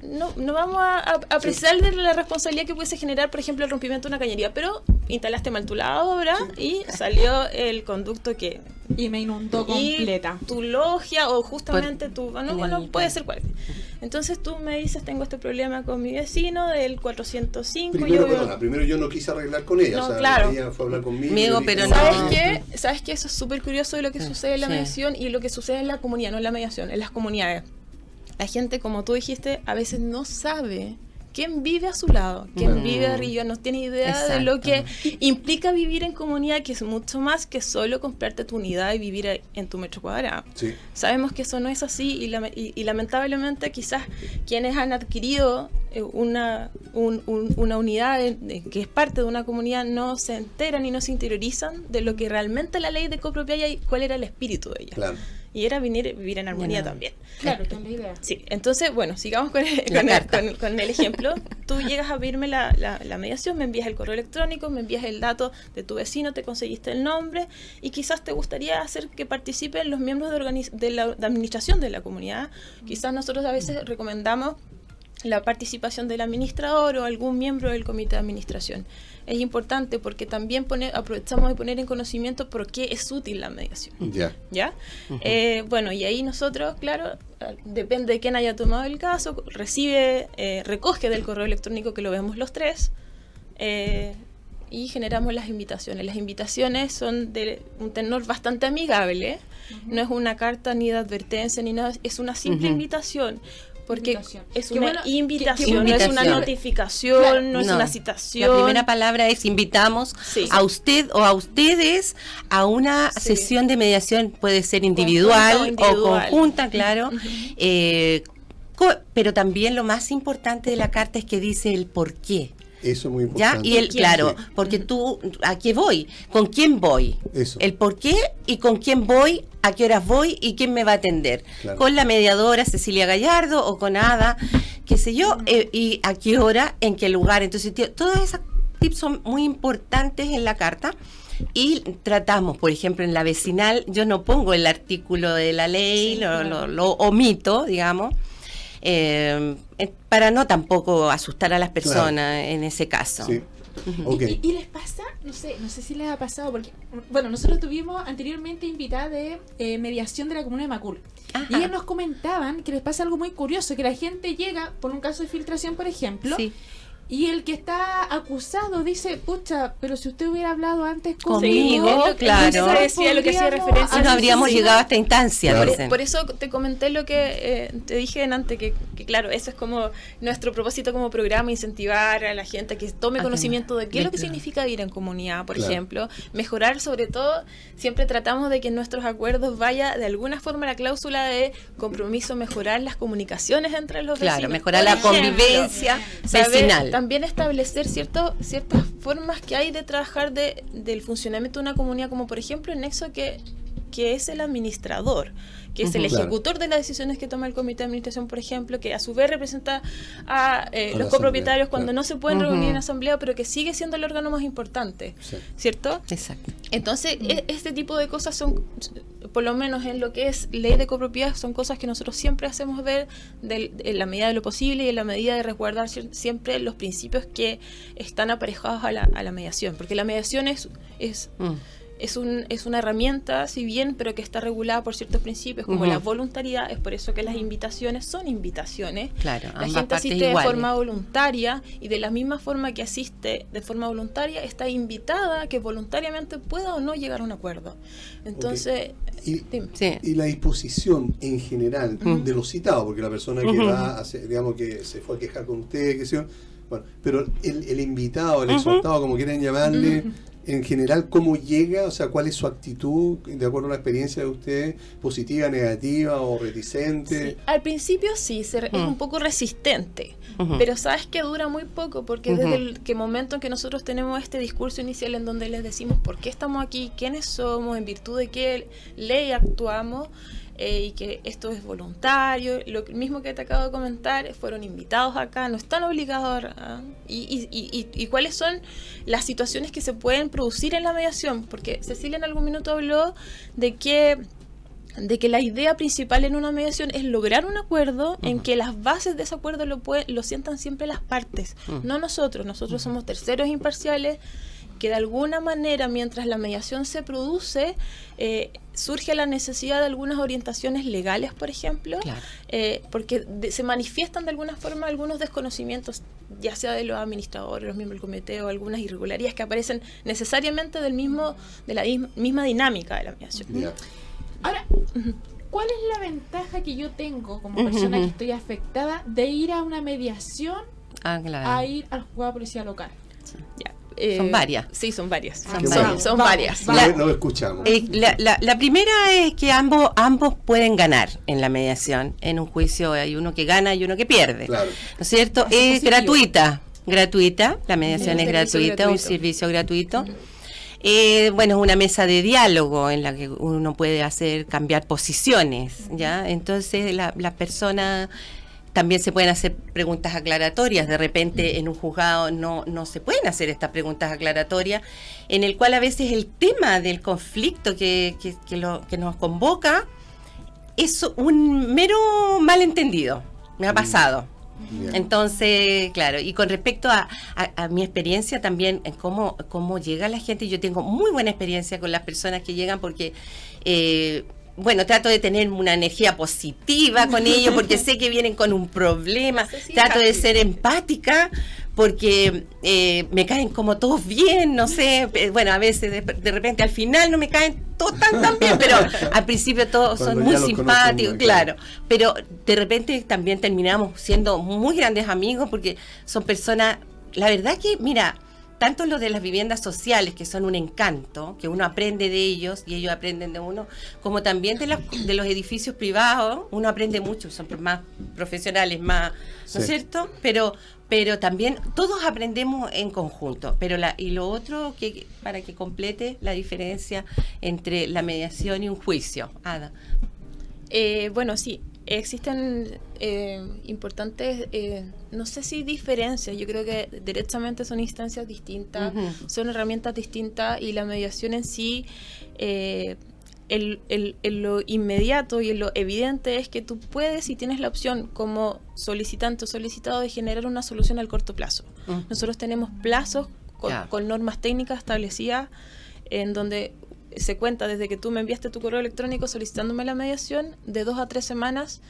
no vamos a apreciar de la responsabilidad que pudiese generar, por ejemplo, el rompimiento de una cañería, pero instalaste mal tú la obra y salió el conducto que... Y me inundó Y completa. tu logia o justamente tu... en Bueno, el- puede ser cual. Entonces tú me dices, tengo este problema con mi vecino del 405. Primero, yo- primero yo no quise arreglar con ella. No, o sea, claro. ella fue a hablar conmigo. Amigo, yo le pero dije, no. ¿Sabes "Ah, qué? ¿Sabes qué? Eso es súper curioso de lo que sucede en la Sí. mediación y lo que sucede en la comunidad, no en la mediación, en las comunidades. La gente, como tú dijiste, a veces no sabe quién vive a su lado, quién vive arriba, no tiene idea de lo que implica vivir en comunidad, que es mucho más que solo comprarte tu unidad y vivir en tu metro cuadrado. Sí. Sabemos que eso no es así y lamentablemente quizás quienes han adquirido una unidad que es parte de una comunidad no se enteran y no se interiorizan de lo que realmente la ley de copropiedad y cuál era el espíritu de ella. Claro. Y era vivir en armonía Bueno. también. Claro, que es la idea. Sí, entonces, bueno, sigamos con carta. con el ejemplo. Tú llegas a pedirme la mediación, me envías el correo electrónico, me envías el dato de tu vecino, te conseguiste el nombre y quizás te gustaría hacer que participen los miembros de la administración de la comunidad. Quizás nosotros a veces recomendamos la participación del administrador o algún miembro del comité de administración. Es importante porque también aprovechamos de poner en conocimiento por qué es útil la mediación. Ya. ¿Ya? Bueno, y ahí nosotros, claro, depende de quién haya tomado el caso, recoge del correo electrónico que lo vemos los tres y generamos las invitaciones. Las invitaciones son de un tenor bastante amigable, no es una carta ni de advertencia ni nada, es una simple invitación. Porque Invitación. es Qué una bueno, invitación, qué no es una invitación. notificación, Claro. no es No. una citación. La primera palabra es invitamos Sí. a usted o a ustedes a una Sí. sesión de mediación, puede ser individual, Conjunta o individual. o conjunta, claro. Pero también lo más importante de la carta es que dice el por qué. Eso es muy ¿Ya? importante. Y el, ¿Quién? claro, Sí. porque tú, ¿a qué voy? ¿Con quién voy? Eso. El por qué y con quién voy, a qué horas voy y quién me va a atender. Claro. Con la mediadora Cecilia Gallardo o con Ada. qué sé yo, y a qué hora, en qué lugar. Entonces, todas esas tips son muy importantes en la carta. Y tratamos, por ejemplo, en la vecinal, yo no pongo el artículo de la ley, Sí, lo omito, digamos, para no tampoco asustar a las personas en ese caso. Sí. Okay. ¿Y les pasa? No sé si les ha pasado, porque, bueno, nosotros tuvimos anteriormente invitada de mediación de la comuna de Macul. Ajá. Y ellas nos comentaban que les pasa algo muy curioso, que la gente llega por un caso de filtración, por ejemplo, Sí. y el que está acusado dice, pucha, pero si usted hubiera hablado antes Conmigo, es lo que claro. decía, lo que hacía referencia. Si no habríamos llegado a esta instancia. Claro. dicen. Por eso te comenté lo que te dije antes, que claro, eso es como nuestro propósito como programa, incentivar a la gente que tome conocimiento de qué es lo que significa vivir en comunidad, por ejemplo, mejorar sobre todo, siempre tratamos de que en nuestros acuerdos vaya de alguna forma la cláusula de compromiso, mejorar las comunicaciones entre los vecinos. Claro, mejorar Por la ejemplo, convivencia saber vecinal. también establecer ciertas formas que hay de trabajar del funcionamiento de una comunidad, como por ejemplo el nexo que es el administrador, que es el ejecutor de las decisiones que toma el comité de administración, por ejemplo, que a su vez representa a los copropietarios cuando no se pueden reunir en asamblea, pero que sigue siendo el órgano más importante, ¿cierto? Exacto. Entonces, este tipo de cosas son, por lo menos en lo que es ley de copropiedad, son cosas que nosotros siempre hacemos ver en la medida de lo posible y en la medida de resguardar siempre los principios que están aparejados a la mediación, porque la mediación es una herramienta, si bien, pero que está regulada por ciertos principios, como la voluntariedad. Es por eso que las invitaciones son invitaciones. Claro, la ambas gente partes asiste iguales. de forma voluntaria, y de la misma forma que asiste de forma voluntaria, está invitada a que voluntariamente pueda o no llegar a un acuerdo. Entonces, dime. Sí. Y la disposición en general de los citados, porque la persona que va a hacer, digamos que se fue a quejar con usted, que sea, bueno, pero el invitado, el exhortado, como quieran llamarle, en general, ¿cómo llega? O sea, ¿cuál es su actitud de acuerdo a la experiencia de usted? ¿Positiva, negativa o reticente? Sí, al principio sí, es un poco resistente, pero sabes que dura muy poco, porque desde el momento en que nosotros tenemos este discurso inicial en donde les decimos por qué estamos aquí, quiénes somos, en virtud de qué ley actuamos, y que esto es voluntario, lo mismo que te acabo de comentar, fueron invitados acá, no están obligados y cuáles son las situaciones que se pueden producir en la mediación, porque Cecilia en algún minuto habló de que la idea principal en una mediación es lograr un acuerdo en que las bases de ese acuerdo lo sientan siempre las partes, no nosotros somos terceros imparciales, que de alguna manera, mientras la mediación se produce, surge la necesidad de algunas orientaciones legales, por ejemplo, porque se manifiestan de alguna forma algunos desconocimientos, ya sea de los administradores, los miembros del comité, o algunas irregularidades que aparecen necesariamente de la misma dinámica de la mediación. Ahora, ¿cuál es la ventaja que yo tengo como persona que estoy afectada de ir a una mediación a ir al juzgado de policía local? Ya. Son varias. Sí, son varias. Son Varias. Lo escuchamos. La primera es que ambos pueden ganar en la mediación. En un juicio hay uno que gana y uno que pierde. Claro. ¿No es cierto? Es gratuita. La mediación es gratuita, un servicio gratuito. Bueno, es una mesa de diálogo en la que uno puede cambiar posiciones, ¿ya? Entonces las personas también se pueden hacer preguntas aclaratorias. De repente en un juzgado no se pueden hacer estas preguntas aclaratorias, en el cual a veces el tema del conflicto que nos convoca es un mero malentendido. Me ha pasado. Entonces, claro, y con respecto a mi experiencia también en cómo llega la gente, yo tengo muy buena experiencia con las personas que llegan porque bueno, trato de tener una energía positiva con ellos porque sé que vienen con un problema, trato de ser empática porque me caen como todos bien, no sé, bueno, a veces de repente al final no me caen todos tan bien, pero al principio todos son muy simpáticos, claro, pero de repente también terminamos siendo muy grandes amigos porque son personas, la verdad que, mira, tanto los de las viviendas sociales, que son un encanto, que uno aprende de ellos y ellos aprenden de uno, como también de los edificios privados, uno aprende mucho, son más profesionales, más, ¿no es cierto? Pero también todos aprendemos en conjunto. Y lo otro, para que complete la diferencia entre la mediación y un juicio. Ada. Bueno, sí. existen importantes, no sé si diferencias, yo creo que directamente son instancias distintas, son herramientas distintas, y la mediación en sí, en lo inmediato y en lo evidente es que tú puedes y tienes la opción como solicitante o solicitado de generar una solución al corto plazo. Nosotros tenemos plazos con normas técnicas establecidas en donde se cuenta desde que tú me enviaste tu correo electrónico solicitándome la mediación, de 2 a 3 semanas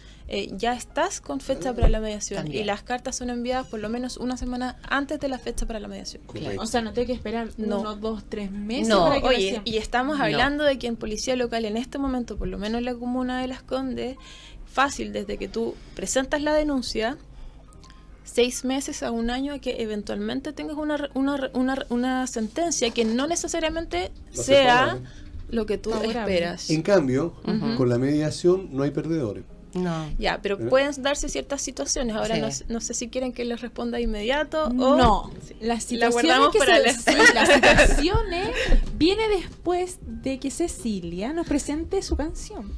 ya estás con fecha para la mediación. También. Y las cartas son enviadas por lo menos una semana antes de la fecha para la mediación. Claro. O sea, no tengo que esperar 1, 2, 3 meses. No, para que oye, y estamos hablando de que en policía local en este momento, por lo menos en la comuna de Las Condes, fácil, desde que tú presentas la denuncia, 6 meses a 1 año, que eventualmente tengas una sentencia que no necesariamente sea lo que tú esperas. En cambio, con la mediación no hay perdedores. No. Ya, pero pueden darse ciertas situaciones. Ahora no sé si quieren que les responda de inmediato o... No, las situaciones las situaciones viene después de que Cecilia nos presente su canción.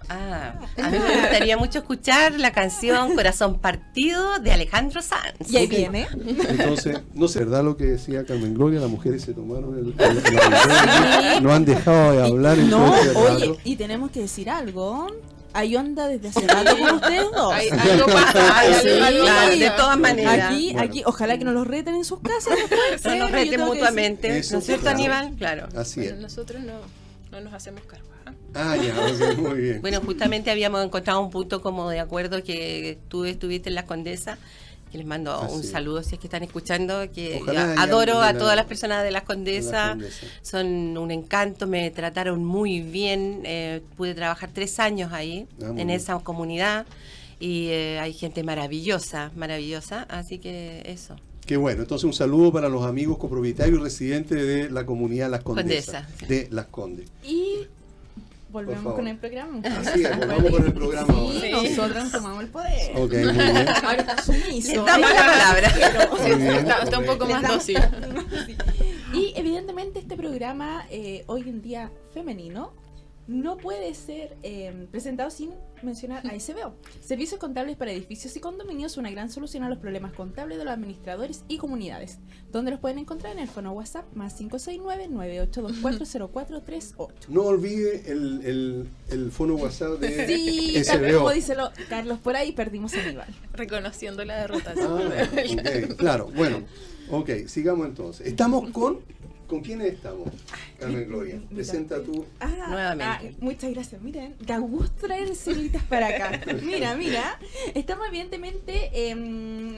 A mí me gustaría mucho escuchar la canción Corazón Partido de Alejandro Sanz. Y ahí viene. Entonces, no sé, ¿verdad lo que decía Carmen Gloria? Las mujeres se tomaron la no han dejado de hablar. No, oye, y tenemos que decir algo. Hay onda desde hace rato con ustedes dos. Hay algo pasa, de todas maneras. Aquí, ojalá que nos los reten en sus casas. No nos reten mutuamente. ¿No es cierto, Aníbal? Claro. Así es. Nosotros no nos hacemos cargo. Ya, muy bien. Bueno, justamente habíamos encontrado un punto como de acuerdo, que tú estuviste en Las Condesas, que les mando un saludo si es que están escuchando, que adoro a todas las personas de Las Condesas, son un encanto, me trataron muy bien, pude trabajar 3 años ahí, en esa comunidad, y hay gente maravillosa, así que eso. Qué bueno, entonces un saludo para los amigos copropietarios residentes de la comunidad Las Condesas, de Las Condes. Y volvemos con el programa. Así es, volvamos con el programa ahora. Sí, nosotros tomamos el poder. Ok, muy bien. Ahora está sumiso. Está mala palabra. Está un poco más dócil. Y evidentemente este programa, hoy en día femenino, no puede ser presentado sin mencionar a SBO. Servicios Contables para Edificios y Condominios, una gran solución a los problemas contables de los administradores y comunidades, donde los pueden encontrar en el fono WhatsApp más 569-98240438. No olvide el fono WhatsApp de sí, SBO. Como díselo Carlos, por ahí perdimos a Aníbal. Reconociendo la derrota. Okay, claro, bueno, sigamos entonces. Estamos ¿Con quiénes estamos? Carmen Gloria, presenta tú nuevamente. Muchas gracias. Miren, da gusto traer señoritas para acá. Mira. Estamos evidentemente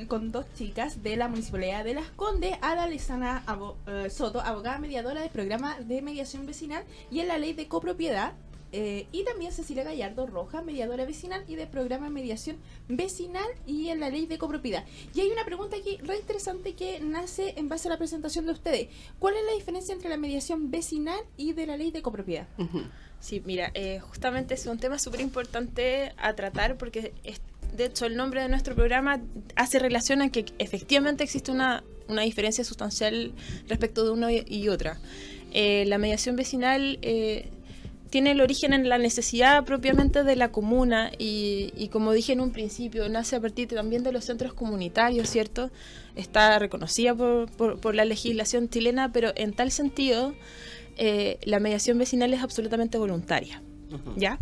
con 2 chicas de la Municipalidad de Las Condes, Ada Lezana Soto, abogada mediadora del programa de mediación vecinal y en la ley de copropiedad. Y también Cecilia Gallardo Rojas, mediadora vecinal y del programa de mediación vecinal y en la ley de copropiedad. Y hay una pregunta aquí re interesante que nace en base a la presentación de ustedes. ¿Cuál es la diferencia entre la mediación vecinal y de la ley de copropiedad? Sí, mira, justamente es un tema súper importante a tratar porque de hecho el nombre de nuestro programa hace relación a que efectivamente existe una diferencia sustancial respecto de una y otra. La mediación vecinal tiene el origen en la necesidad propiamente de la comuna y como dije en un principio, nace a partir también de los centros comunitarios, ¿cierto? Está reconocida por la legislación chilena, pero en tal sentido la mediación vecinal es absolutamente voluntaria. ¿Ya?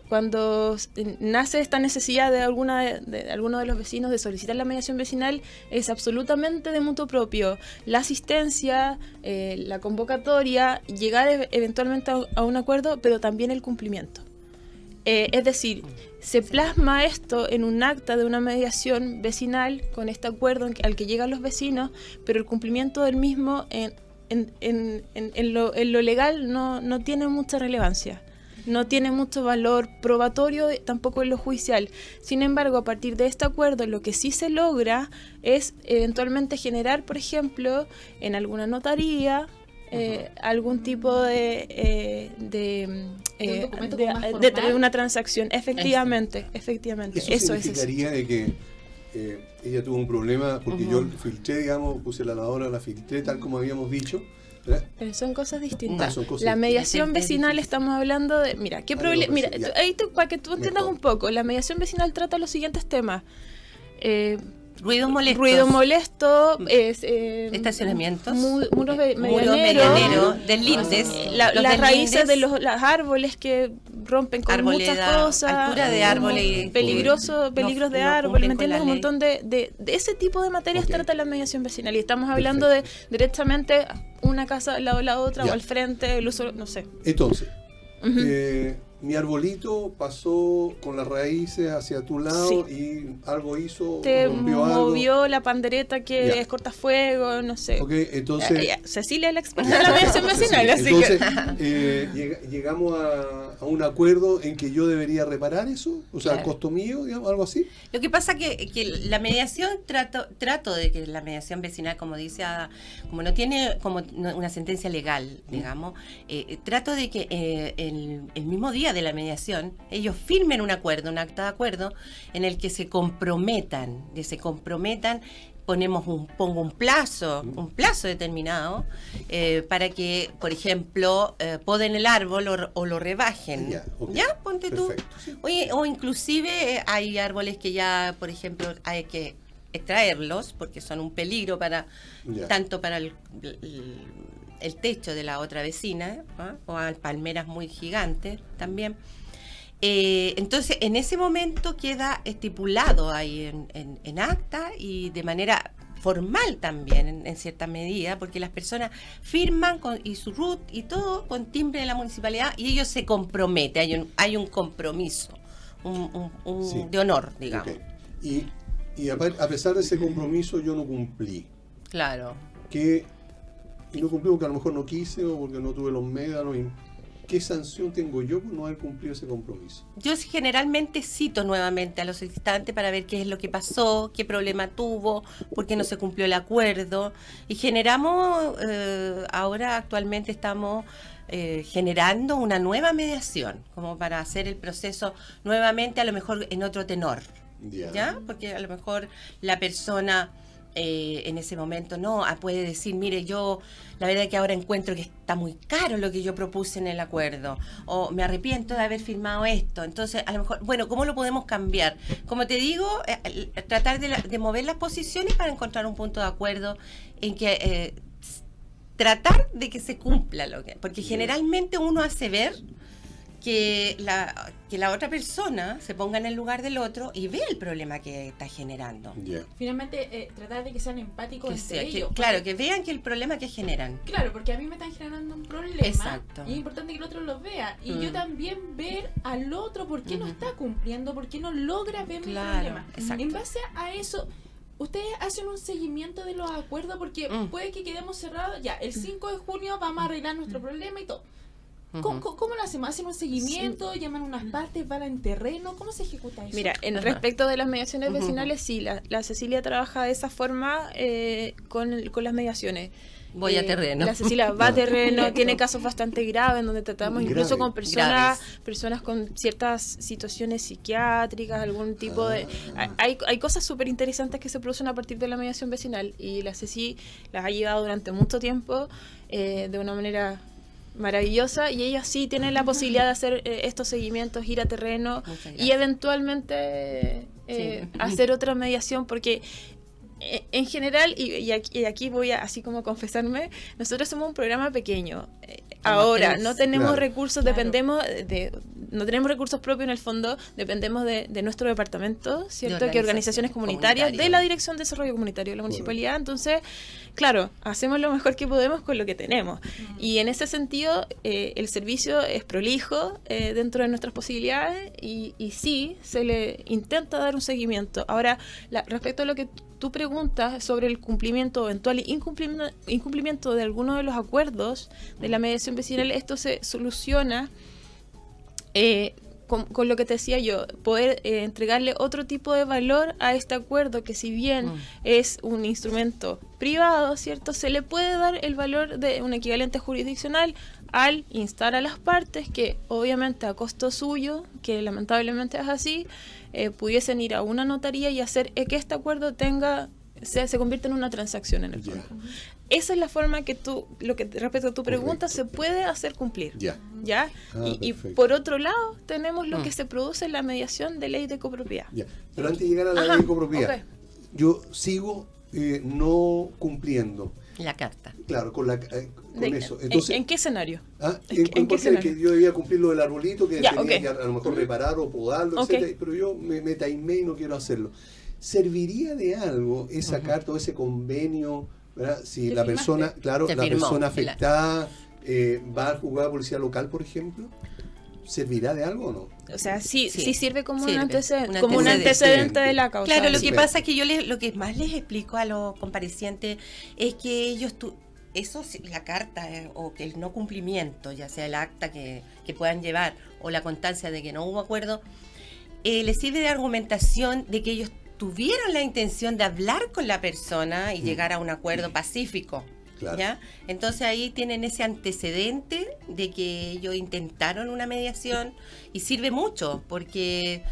Cuando nace esta necesidad de alguno de los vecinos de solicitar la mediación vecinal, es absolutamente de mutuo propio. La asistencia, la convocatoria, llegar eventualmente a un acuerdo, pero también el cumplimiento. Es decir, se plasma esto en un acta de una mediación vecinal con este acuerdo al que llegan los vecinos, pero el cumplimiento del mismo en lo legal no tiene mucha relevancia, no tiene mucho valor probatorio, tampoco en lo judicial. Sin embargo, a partir de este acuerdo, lo que sí se logra es eventualmente generar, por ejemplo, en alguna notaría, algún tipo de una transacción. Efectivamente. Eso significaría de que ella tuvo un problema porque yo filtré, puse la lavadora, la filtré tal como habíamos dicho, Son cosas distintas. Son cosas La distintas. mediación Es vecinal difícil. estamos hablando de... Mira, ¿qué Ah, problema? no, Mira, ya. para que tú entiendas Mejor. un poco, la mediación vecinal trata los siguientes temas. Ruidos molestos. Ruido molesto, Estacionamientos. muros Muros medianeros, medianeros, deslindes. las Los raíces de deslindes, los árboles que rompen con Arboleda, muchas cosas, altura de árboles, peligros no- de no árboles, ¿me cumplen con entiendes? la Un ley. montón de ese tipo de materias Ok. trata la mediación vecinal y estamos hablando de directamente una casa al lado de la otra Ya. o al frente, el uso, no sé. Entonces, Ujú. mi arbolito pasó con las raíces hacia tu lado Sí. y algo hizo, Te rompió algo. movió la pandereta que Ya. es cortafuego, no sé. Ok, entonces... Cecilia es la experta de la mediación vecinal, así Entonces, que... llegamos a un acuerdo en que yo debería reparar eso, o sea, Claro. costo mío, digamos, algo así. Lo que pasa que la mediación, trato de que la mediación vecinal, como dice Ada, como no tiene como una sentencia legal, digamos, trato de que el mismo día de la mediación ellos firmen un acuerdo, un acta de acuerdo, en el que se comprometan, pongo un plazo determinado para que, por ejemplo, poden el árbol o lo rebajen. Ya, ok. ¿Ya? Ponte tú. Perfecto, sí. Oye, o inclusive hay árboles que ya, por ejemplo, hay que extraerlos porque son un peligro Ya. tanto para el techo de la otra vecina, ¿ah? O hay palmeras muy gigantes también. Entonces, en ese momento queda estipulado ahí en acta y de manera formal también, en cierta medida, porque las personas firman y su RUT y todo con timbre de la municipalidad y ellos se comprometen, hay un compromiso, Sí. de honor, digamos. Ok. Y a pesar de ese compromiso yo no cumplí. Claro. Y no cumplí porque a lo mejor no quise o porque no tuve los médanos. ¿Qué sanción tengo yo por no haber cumplido ese compromiso? Yo generalmente cito nuevamente a los solicitantes para ver qué es lo que pasó, qué problema tuvo, por qué no se cumplió el acuerdo. Y generamos, ahora actualmente estamos generando una nueva mediación, como para hacer el proceso nuevamente, a lo mejor en otro tenor. ¿Ya? Porque a lo mejor la persona en ese momento puede decir, mire, yo la verdad que ahora encuentro que está muy caro lo que yo propuse en el acuerdo, o me arrepiento de haber firmado esto. Entonces, a lo mejor, bueno, ¿cómo lo podemos cambiar? Como te digo, tratar de mover las posiciones para encontrar un punto de acuerdo en que tratar de que se cumpla porque generalmente uno hace ver que la otra persona se ponga en el lugar del otro y ve el problema que está generando. Finalmente, tratar de que sean empáticos entre ellos. Claro, que vean que el problema que generan. Claro, porque a mí me están generando un problema. Exacto. Y es importante que el otro lo vea. Y yo también ver al otro por qué no está cumpliendo, por qué no logra ver mi problema. Exacto. En base a eso, ustedes hacen un seguimiento de los acuerdos porque puede que quedemos cerrados. Ya, el 5 de junio vamos a arreglar nuestro problema y todo. ¿Cómo lo hacemos? ¿Hacen un seguimiento? ¿Llaman unas partes? ¿Van en terreno? ¿Cómo se ejecuta eso? Mira, respecto de las mediaciones vecinales, sí, la Cecilia trabaja de esa forma con las mediaciones. Voy a terreno. La Cecilia va a terreno, tiene casos bastante graves en donde tratamos incluso con personas con ciertas situaciones psiquiátricas, algún tipo de... Hay cosas súper interesantes que se producen a partir de la mediación vecinal y la Ceci las ha llevado durante mucho tiempo de una manera maravillosa y ellos sí tienen la posibilidad de hacer estos seguimientos, ir a terreno y eventualmente hacer otra mediación porque en general, y aquí voy a así como confesarme, nosotros somos un programa pequeño. Ahora, no tenemos recursos, dependemos no tenemos recursos propios en el fondo, dependemos de nuestro departamento, ¿cierto? Que organizaciones comunitarias, de la Dirección de Desarrollo Comunitario de la Municipalidad. Entonces, claro, hacemos lo mejor que podemos con lo que tenemos. Y en ese sentido, el servicio es prolijo dentro de nuestras posibilidades y sí, se le intenta dar un seguimiento. Ahora, respecto a lo que tú preguntas sobre el cumplimiento o eventual incumplimiento de alguno de los acuerdos de la mediación vecinal, esto se soluciona con lo que te decía yo, poder entregarle otro tipo de valor a este acuerdo que si bien es un instrumento privado, ¿cierto? Se le puede dar el valor de un equivalente jurisdiccional al instar a las partes que obviamente a costo suyo, que lamentablemente es así, pudiesen ir a una notaría y hacer que este acuerdo tenga se convierte en una transacción en el Ya. fondo. Esa es la forma que tú, respecto a tu pregunta, Correcto. se puede hacer cumplir. Ya. ¿Ya? Ah, Y perfecto. por otro lado, tenemos lo que se produce en la mediación de ley de copropiedad. Ya. Pero antes de llegar a la Ajá, ley de copropiedad, ok. yo sigo no cumpliendo. La carta. Claro, con De- eso. Entonces, ¿En qué escenario? ¿ah? ¿en En qué cualquier escenario? que yo debía cumplir lo del arbolito, que Ya, tenía ok. que a lo mejor reparar o podarlo, Ok. etcétera, pero yo me taimé y no quiero hacerlo. ¿Serviría de algo esa carta o ese convenio, ¿verdad? Si Te la firmaste. persona, claro, Te la firmó. persona afectada va al juzgado de policía local, por ejemplo? ¿Servirá de algo o no? O sea, sí Sí, sirve como sirve. un antecedente, Un como un antecedente. antecedente de la causa. Claro, lo que Perfecto. pasa es que yo lo que más les explico a los comparecientes es que ellos, la carta o que el no cumplimiento, ya sea el acta que puedan llevar o la constancia de que no hubo acuerdo, les sirve de argumentación de que ellos tuvieron la intención de hablar con la persona y llegar a un acuerdo pacífico. Claro. ¿Ya? Entonces ahí tienen ese antecedente de que ellos intentaron una mediación y sirve mucho porque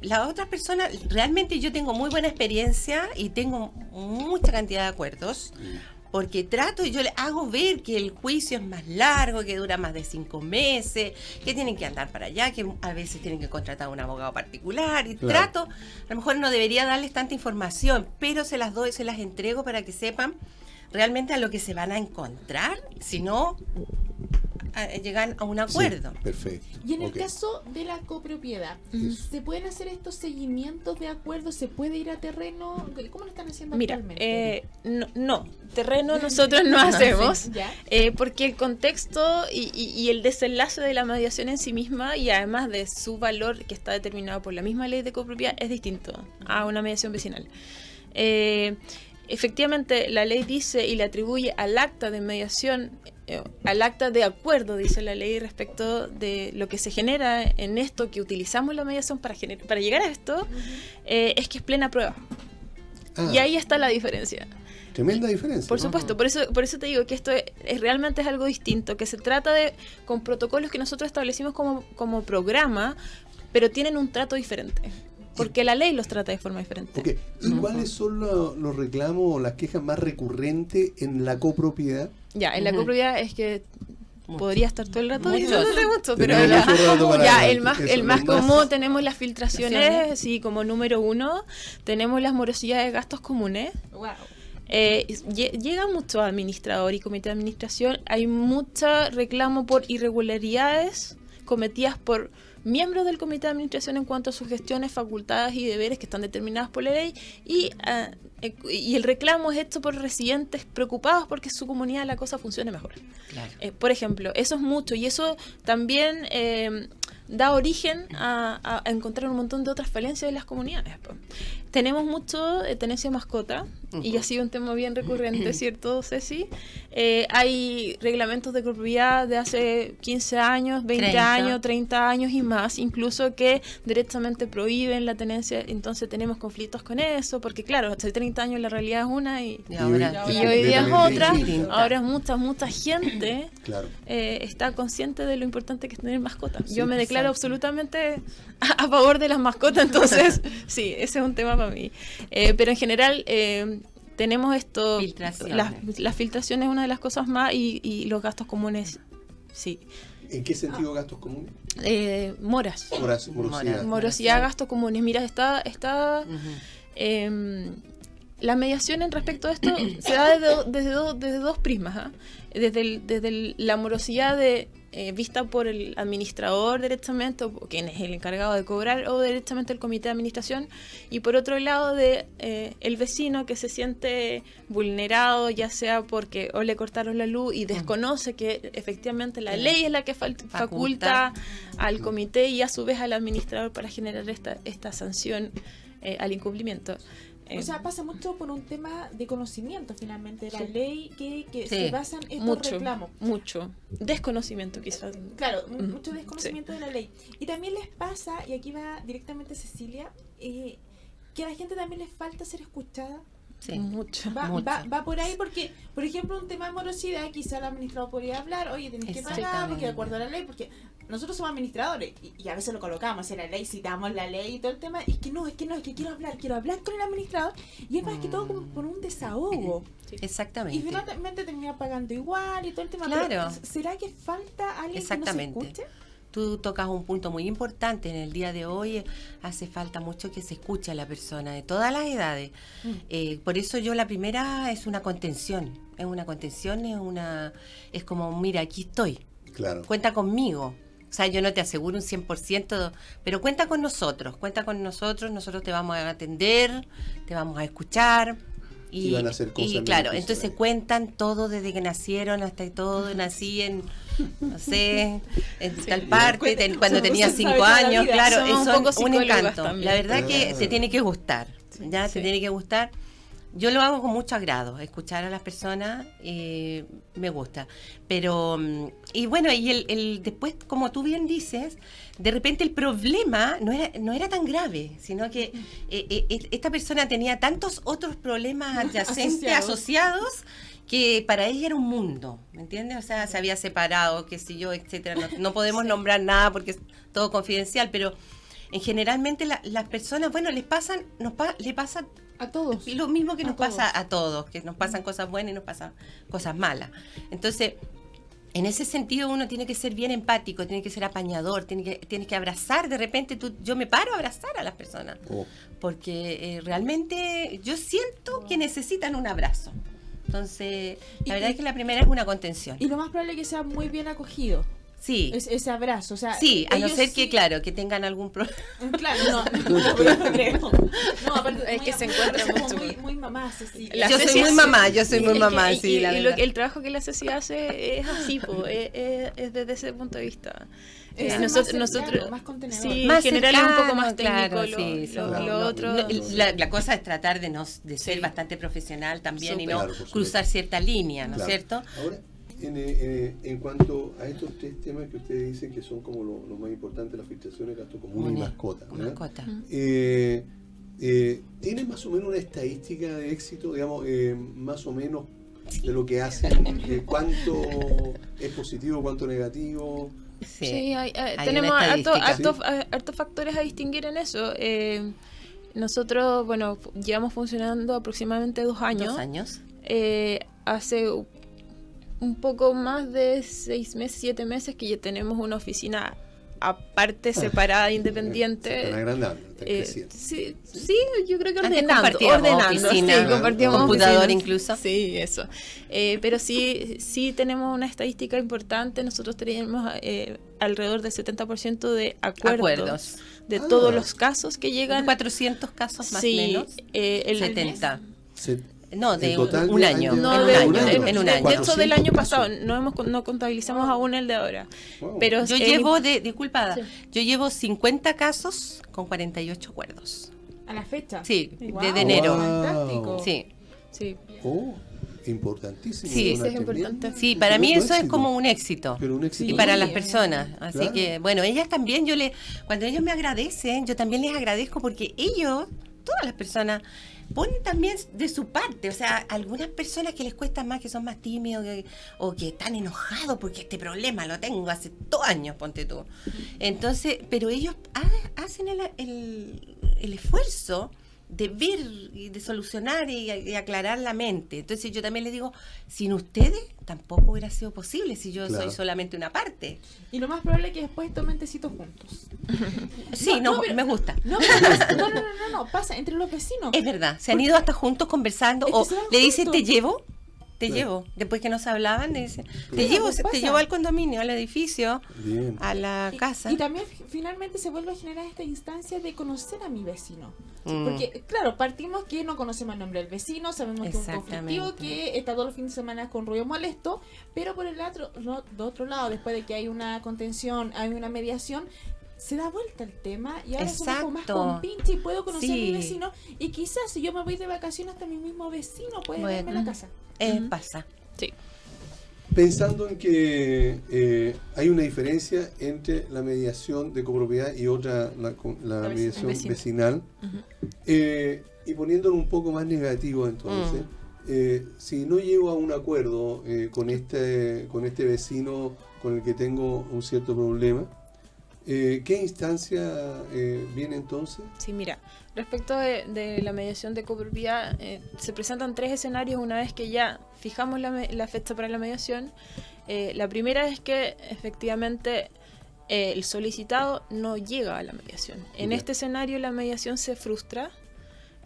las otras personas, realmente yo tengo muy buena experiencia y tengo mucha cantidad de acuerdos porque yo le hago ver que el juicio es más largo, que dura más de 5 meses, que tienen que andar para allá, que a veces tienen que contratar a un abogado particular y Claro. a lo mejor no debería darles tanta información, pero se las doy, se las entrego para que sepan realmente a lo que se van a encontrar, si no llegan a un acuerdo. Sí, perfecto. Y en el Ok. caso de la copropiedad, Eso. ¿se pueden hacer estos seguimientos de acuerdo? ¿Se puede ir a terreno? ¿Cómo lo están haciendo Mira, actualmente? no, terreno nosotros no hacemos, ¿Ya? porque el contexto y el desenlace de la mediación en sí misma y además de su valor que está determinado por la misma ley de copropiedad es distinto a una mediación vecinal. Efectivamente, la ley dice y le atribuye al acta de mediación, al acta de acuerdo, dice la ley respecto de lo que se genera en esto que utilizamos la mediación para llegar a esto, es que es plena prueba. Ah, Y ahí está la diferencia. tremenda diferencia. Por ¿no? supuesto, por eso te digo que esto realmente es algo distinto, que se trata con protocolos que nosotros establecimos como programa, pero tienen un trato diferente, porque la ley los trata de forma diferente. Ok, ¿y cuáles son los reclamos o las quejas más recurrentes en la copropiedad? Ya, en la copropiedad es que podría estar todo el rato Muchos. diciéndole mucho, pero Tenemos mucho rato para ya, adelante. el Eso, más lo más- común tenemos las filtraciones, sí, como número 1, tenemos las morosidades de gastos comunes. Wow. Llega mucho administrador y comité de administración, hay mucho reclamo por irregularidades cometidas por miembros del comité de administración en cuanto a sus gestiones, facultades y deberes que están determinadas por la ley y el reclamo es hecho por residentes preocupados porque en su comunidad la cosa funcione mejor. Claro. Por ejemplo, eso es mucho y eso también da origen a encontrar un montón de otras falencias en las comunidades. Po. Tenemos mucho tenencia de mascota y ha sido un tema bien recurrente, ¿cierto, Ceci? Hay reglamentos de copropiedad de hace 15 años, 20 30. años, 30 años y más, incluso que directamente prohíben la tenencia, entonces tenemos conflictos con eso, porque claro, hace 30 años la realidad es una y Y ahora, y hoy día es completamente otra. distinta. Ahora mucha gente Claro. está consciente de lo importante que es tener mascotas. Sí, Yo me declaro exacto. absolutamente a favor de las mascotas, entonces sí, ese es un tema para mí. Pero en general tenemos esto, Filtraciones. las filtraciones es una de las cosas más y los gastos comunes, sí. ¿En qué sentido gastos comunes? Moras. Morosidad. Morosidad, gastos comunes. Mira, está Ujú. la mediación en respecto a esto se da desde dos prismas. ¿Ah? Desde la morosidad vista por el administrador directamente, o quien es el encargado de cobrar, o directamente el comité de administración, y por otro lado el vecino que se siente vulnerado, ya sea porque o le cortaron la luz y desconoce que efectivamente la ley es la que faculta al comité y a su vez al administrador para generar esta sanción al incumplimiento. O sea, pasa mucho por un tema de conocimiento finalmente de la Sí. ley que Sí. se basan en estos reclamos. mucho desconocimiento quizás. Claro, Ujú. mucho desconocimiento de la ley. Y también les pasa, y aquí va directamente Cecilia, que a la gente también les falta ser escuchada. Sí. Mucho. Mucho. Va por ahí porque, por ejemplo, un tema de morosidad, quizá el administrador podría hablar, oye, tenés que pagar Exactamente. porque de acuerdo a la ley, porque nosotros somos administradores y a veces lo colocamos en la ley, citamos la ley y todo el tema, y es que no, es que quiero hablar con el administrador, y es más que todo como por un desahogo. Y Exactamente. finalmente termina pagando igual y todo el tema. Claro. Pero, ¿será que falta alguien Exactamente. que nos escuche? Tú tocas un punto muy importante. En el día de hoy hace falta mucho que se escuche a la persona de todas las edades. Por eso yo la primera es una contención. Es como, mira, aquí estoy. Claro. Cuenta conmigo. O sea, yo no te aseguro un 100%, pero cuenta con nosotros. Nosotros te vamos a atender, te vamos a escuchar. Y van a hacer cosas y claro, beneficiosas. entonces cuentan todo desde que nacieron hasta todo. Nací en, no sé, en tal parte, cuando tenía se sabe 5 toda la años, vida. claro, Somos un eso poco es un psicólogas encanto. también. La verdad que Claro. te tiene que gustar, te Sí. tiene que gustar. Yo lo hago con mucho agrado, escuchar a las personas me gusta. Pero, y bueno, y el después, como tú bien dices, de repente el problema no era tan grave, sino que esta persona tenía tantos otros problemas adyacentes, asociados, que para ella era un mundo, ¿me entiendes? O sea, se había separado, qué sé yo, etcétera. No podemos nombrar nada porque es todo confidencial, pero generalmente las personas, bueno, le pasa A todos. lo mismo que A nos todos. pasa a todos, que nos pasan cosas buenas y nos pasan cosas malas. Entonces, en ese sentido uno tiene que ser bien empático, tiene que ser apañador, tienes que abrazar, de repente yo me paro a abrazar a las personas, Oh. porque realmente yo siento que necesitan un abrazo. Entonces, la verdad es que la primera es una contención. Y lo más probable es que sea muy bien acogido. Sí, Ese abrazo. O sea, sí, a no ellos ser que, sí- claro, que tengan algún problema. Claro, no creo. No, aparte, Es que se encuentran somos mucho. muy mamás, así. La Yo soy Ceci muy es- mamá, yo soy Sí, muy es mamá, que- sí, y la verdad. el trabajo que la Ceci hace es así, es desde ese punto de vista. Es más cercano, más contenedor. Sí, Más en general es un poco cercano, más técnico, claro, lo, sí, lo- claro. lo otro. La cosa es tratar de ser Sí. bastante profesional también y Súper. no Claro, por supuesto. cruzar cierta línea, ¿no es Claro. cierto? Ahora, en cuanto a estos tres temas que ustedes dicen que son como lo más importante, las filtraciones, gasto común y mascota, ¿verdad? Mascota. ¿Tienen más o menos una estadística de éxito, digamos, más o menos de lo que hacen? ¿Cuánto es positivo, cuánto negativo? Sí. Sí, Hay tenemos una estadística. hartos factores a distinguir en eso. Nosotros, bueno, llevamos funcionando aproximadamente 2 años. 2 años. Hace un poco más de 6 meses, 7 meses que ya tenemos una oficina aparte, separada, Se independiente. están agrandando, están creciendo. Sí, yo creo que Antes ordenando, compartíamos oficina, sí, compartíamos computador oficinas. incluso. Sí, eso. Pero sí tenemos una estadística importante. Nosotros tenemos alrededor del 70% de acuerdos de Ah. todos los casos que llegan. 400 casos más o Sí, menos. el 70. Se- No, de ¿En total un de año. año? No, en un de, año. de- En un de- año. de hecho del año 400 pasado, casos. no contabilizamos aún el de ahora. Wow. Pero Yo es llevo, disculpada, Sí. yo llevo 50 casos con 48 acuerdos. A la fecha. Sí, Wow. desde enero. Fantástico. Sí, Sí, Oh, importantísimo. Sí, una sí, es tremenda- importante. sí, para mí tremendo eso es éxito. como un éxito. Pero un éxito. Y para Sí, las personas. Así claro. que, bueno, ellas también, cuando ellos me agradecen, yo también les agradezco porque ellos, todas las personas, ponen también de su parte. O sea, algunas personas que les cuesta más, que son más tímidos o que están enojados porque este problema lo tengo hace 2 años, ponte tú. Entonces, pero ellos hacen el esfuerzo de ver y de solucionar y aclarar la mente. Entonces yo también les digo, sin ustedes tampoco hubiera sido posible si yo Claro. soy solamente una parte. Y lo más probable es que después tomen tecitos juntos. Sí, No, no, pero- me gusta. No, pero pasa, no, pasa entre los vecinos. Es verdad, se han ido hasta juntos conversando Es que o se van le dicen, juntos. te llevo. Te Claro. llevo. Después que no se hablaban, le dicen, te Claro, llevo, pues pasa. te llevo al condominio, al edificio, Bien. a la casa. Y también finalmente se vuelve a generar esta instancia de conocer a mi vecino. Mm. Porque, claro, partimos que no conocemos el nombre del vecino, sabemos que es un Exactamente. conflictivo, que está todos los fines de semana con ruido molesto, pero por el otro lado, después de que hay una contención, hay una mediación, se da vuelta el tema y ahora somos como más Exacto. compinche y puedo conocer a mi Sí. vecino y quizás si yo me voy de vacaciones hasta mi mismo vecino puede verme en la Bueno. casa. Pasa. sí. Pensando en que hay una diferencia entre la mediación de copropiedad y otra, la mediación vecina. vecinal, Ujú. Y poniéndolo un poco más negativo entonces, si no llego a un acuerdo con este vecino con el que tengo un cierto problema, ¿qué instancia viene entonces? Sí, mira, respecto de la mediación de copropiedad, se presentan 3 escenarios una vez que ya fijamos la fecha para la mediación. La primera es que efectivamente el solicitado no llega a la mediación. En este escenario la mediación se frustra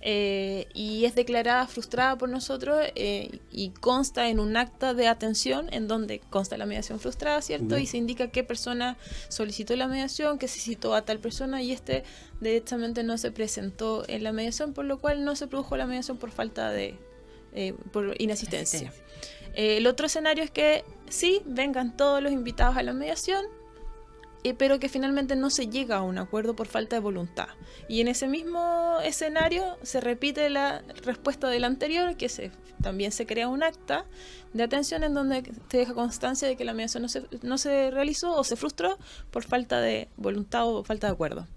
y es declarada frustrada por nosotros y consta en un acta de atención en donde consta la mediación frustrada, ¿cierto? Y se indica qué persona solicitó la mediación, que se citó a tal persona y directamente no se presentó en la mediación, por lo cual no se produjo la mediación por falta de por inasistencia. El otro escenario es que sí, vengan todos los invitados a la mediación, pero que finalmente no se llega a un acuerdo por falta de voluntad. Y en ese mismo escenario se repite la respuesta del anterior, que también se crea un acta de atención en donde te deja constancia de que la mediación no se realizó o se frustró por falta de voluntad o falta de acuerdo.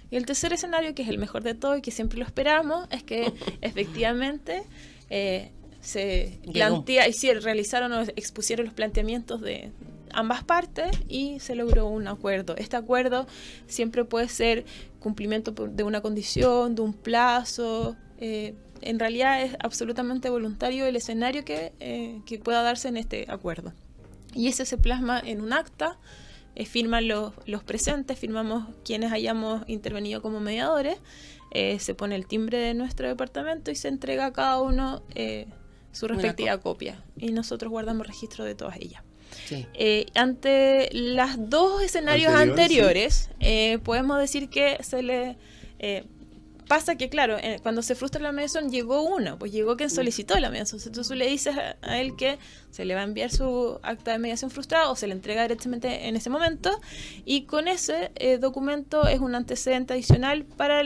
Y el tercer escenario, que es el mejor de todo y que siempre lo esperamos, es que efectivamente se plantea y si realizaron o expusieron los planteamientos de ambas partes y se logró un acuerdo. Este acuerdo siempre puede ser cumplimiento de una condición, de un plazo. En realidad es absolutamente voluntario el escenario que pueda darse en este acuerdo. Y ese se plasma en un acta, firman los presentes, firmamos quienes hayamos intervenido como mediadores, se pone el timbre de nuestro departamento y se entrega a cada uno su respectiva copia. Y nosotros guardamos registro de todas ellas. Sí. Ante los 2 escenarios anteriores, sí. Podemos decir que se le pasa que, claro, cuando se frustra la mediación, llegó quien solicitó la mediación. Entonces tú le dices a él que se le va a enviar su acta de mediación frustrada o se le entrega directamente en ese momento, y con ese documento es un antecedente adicional para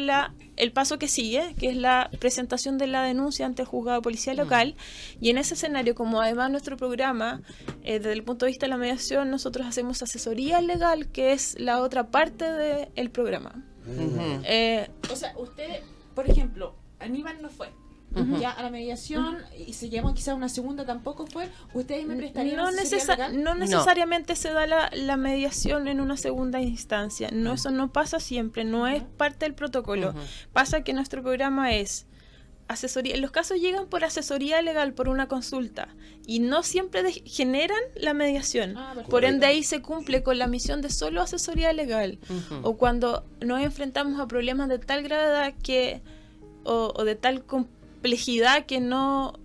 el paso que sigue, que es la presentación de la denuncia ante el juzgado de policía local. Y en ese escenario, como además nuestro programa, desde el punto de vista de la mediación, nosotros hacemos asesoría legal, que es la otra parte del programa. O sea, usted, por ejemplo, Aníbal no fue ya a la mediación y se llamó quizá una segunda, tampoco fue. ¿Ustedes me prestarían no necesariamente se da la mediación en una segunda instancia. No, eso no pasa siempre, no es parte del protocolo. Pasa que nuestro programa es asesoría. Los casos llegan por asesoría legal, por una consulta, y no siempre generan la mediación. Por ende, ahí se cumple con la misión de solo asesoría legal. O cuando nos enfrentamos a problemas de tal gravedad o de tal complejidad que no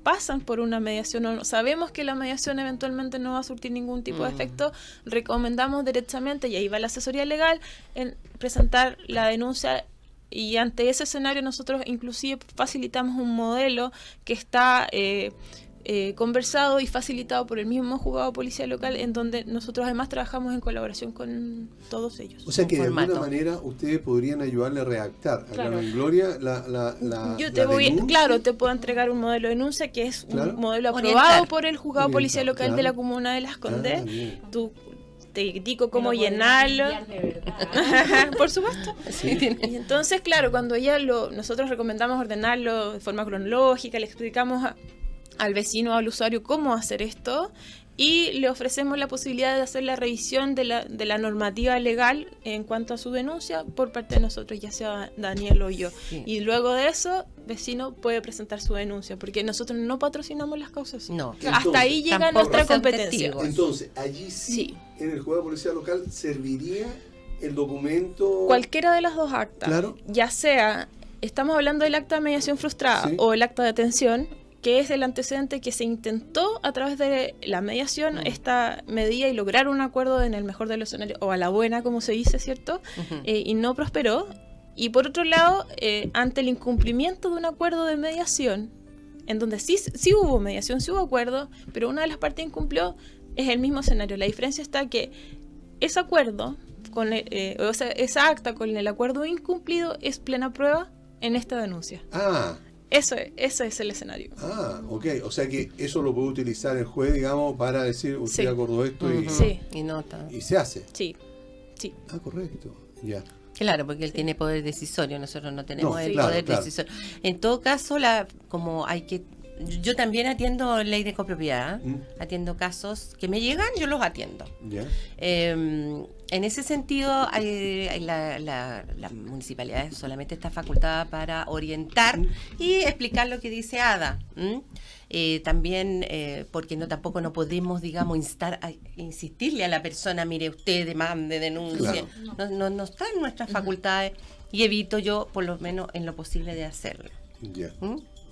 pasan por una mediación, o sabemos que la mediación eventualmente no va a surtir ningún tipo de efecto, recomendamos directamente, y ahí va la asesoría legal, en presentar la denuncia. Y ante ese escenario nosotros inclusive facilitamos un modelo que está conversado y facilitado por el mismo juzgado de policía local, en donde nosotros además trabajamos en colaboración con todos ellos. O sea que de alguna manera ustedes podrían ayudarle a redactar a Carmen Gloria Yo te puedo entregar un modelo de denuncia que es un modelo aprobado por el juzgado de policía local de la comuna de Las Condes. Te digo cómo llenarlo. Por supuesto. Sí. Y entonces, claro, cuando nosotros recomendamos ordenarlo de forma cronológica, le explicamos al vecino, al usuario, cómo hacer esto, y le ofrecemos la posibilidad de hacer la revisión de la normativa legal en cuanto a su denuncia por parte de nosotros, ya sea Daniel o yo. Sí. Y luego de eso, vecino puede presentar su denuncia, porque nosotros no patrocinamos las causas. No. Entonces, hasta ahí llega nuestra competencia. Entonces, allí sí, en el juzgado de policía local serviría el documento. Cualquiera de las 2 actas. Claro. Ya sea, estamos hablando del acta de mediación frustrada o el acta de atención, que es el antecedente que se intentó a través de la mediación esta medida y lograr un acuerdo en el mejor de los escenarios, o a la buena, como se dice, ¿cierto? Y no prosperó. Y por otro lado, ante el incumplimiento de un acuerdo de mediación, en donde sí hubo mediación, sí hubo acuerdo, pero una de las partes incumplió, es el mismo escenario. La diferencia está que ese acuerdo, esa acta con el acuerdo incumplido, es plena prueba en esta denuncia. Ese es el escenario. Ok. O sea que eso lo puede utilizar el juez, digamos, para decir, usted acordó esto y se hace. Sí. Correcto. Ya. Claro, porque él tiene poder decisorio, nosotros no tenemos No, el claro, poder claro. decisorio. En todo caso, como hay que... Yo también atiendo ley de copropiedad, atiendo casos que me llegan, yo los atiendo. ¿Ya? En ese sentido, la municipalidad solamente está facultada para orientar y explicar lo que dice ADA. También, porque tampoco no podemos, digamos, insistirle a la persona, mire, usted demande, denuncie. Claro. No está en nuestras facultades y evito yo, por lo menos, en lo posible de hacerlo. Ya.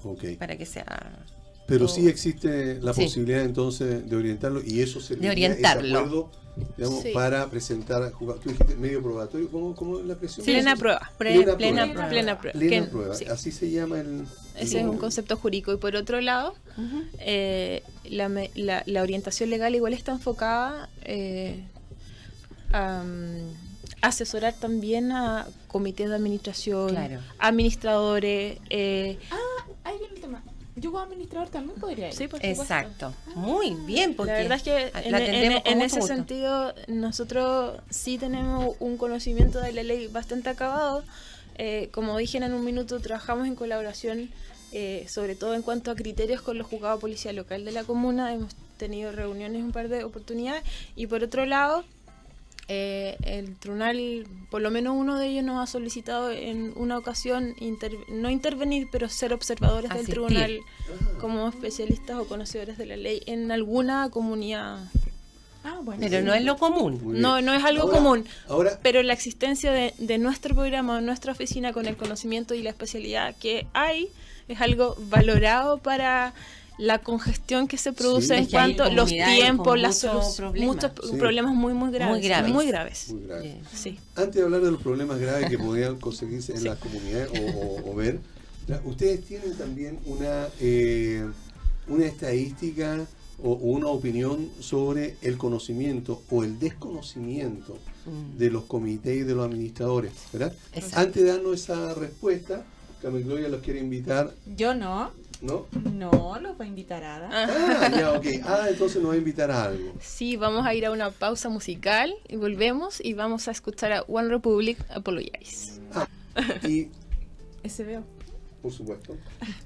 Ok. Para que sea... Pero todo. sí existe la Sí. posibilidad entonces de orientarlo y eso se De orientarlo. acuerdo, digamos, Sí. para presentar jugador. Tú dijiste medio probatorio, ¿cómo es la presión? Plena prueba. Plena Plena prueba. Plena prueba. Plena Que- prueba. sí. Así se llama el... Ese es un concepto jurídico. Y por otro lado, Ujú. la orientación legal igual está enfocada a asesorar también a comités de administración, Claro. administradores. Ahí viene el tema. Yo como administrador también podría ir. Sí, por supuesto. Exacto. Muy bien, porque La verdad es que la atendemos con en mucho ese gusto. sentido nosotros sí tenemos un conocimiento de la ley bastante acabado. Como dije en un minuto, trabajamos en colaboración, sobre todo en cuanto a criterios con los juzgados de policía local de la comuna. Hemos tenido reuniones un par de oportunidades. Y por otro lado, el tribunal, por lo menos uno de ellos nos ha solicitado en una ocasión no intervenir, pero ser observadores del Asistir. tribunal como especialistas o conocedores de la ley en alguna comunidad. Ah, bueno. Pero no es lo común. Muy bien. No es algo Ahora- común, Ahora, pero la existencia de nuestro programa, de nuestra oficina con el conocimiento y la especialidad que hay, es algo valorado para la congestión que se produce Sí. en Es que hay cuanto a los comunidades tiempos, con las muchos problemas. muchos Sí. problemas muy graves. Muy graves. Muy graves. muy grave. Sí. Antes de hablar de los problemas graves que podrían conseguirse en las comunidades o ver, ustedes tienen también una estadística o una opinión sobre el conocimiento o el desconocimiento de los comités y de los administradores, ¿verdad? Exacto. Antes de darnos esa respuesta, Carmen Gloria los quiere invitar, Yo no. ¿no? No, los va a invitar a Ada. Ah, ya, ok. Entonces nos va a invitar a algo. Sí, vamos a ir a una pausa musical y volvemos y vamos a escuchar a One Republic Apologize. Y, SBO. por supuesto,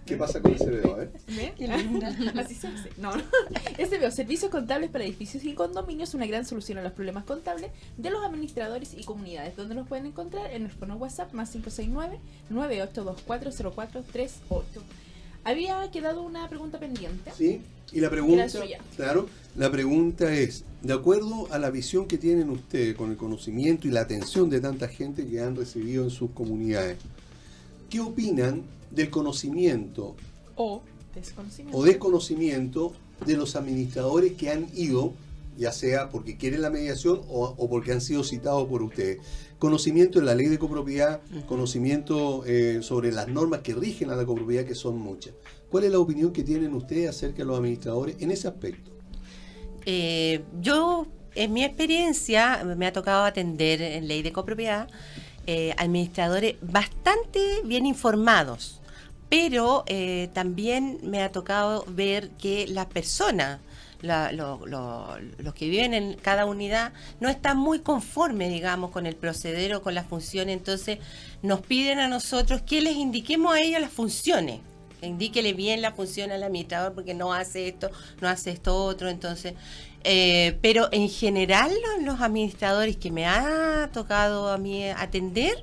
¿qué pasa con ese dedo? A ver. ¿Ve? Así se hace. No. SBO, Servicios Contables para Edificios y Condominios, una gran solución a los problemas contables de los administradores y comunidades. ¿Dónde los pueden encontrar? En el teléfono WhatsApp más 569-9824-0438. Había quedado una pregunta pendiente. Sí, y la pregunta, Era suya. claro, la pregunta es, de acuerdo a la visión que tienen ustedes con el conocimiento y la atención de tanta gente que han recibido en sus comunidades, ¿qué opinan del conocimiento O desconocimiento. o desconocimiento de los administradores que han ido, ya sea porque quieren la mediación o porque han sido citados por ustedes? Conocimiento de la ley de copropiedad, conocimiento sobre las normas que rigen a la copropiedad, que son muchas. ¿Cuál es la opinión que tienen ustedes acerca de los administradores en ese aspecto? Yo, en mi experiencia, me ha tocado atender en ley de copropiedad administradores bastante bien informados, pero también me ha tocado ver que las personas, los que viven en cada unidad, no están muy conformes, digamos, con el proceder o con las funciones. Entonces nos piden a nosotros que les indiquemos a ellos las funciones. Indíquele bien la función al administrador porque no hace esto otro. Entonces, pero en general los administradores que me ha tocado a mí atender,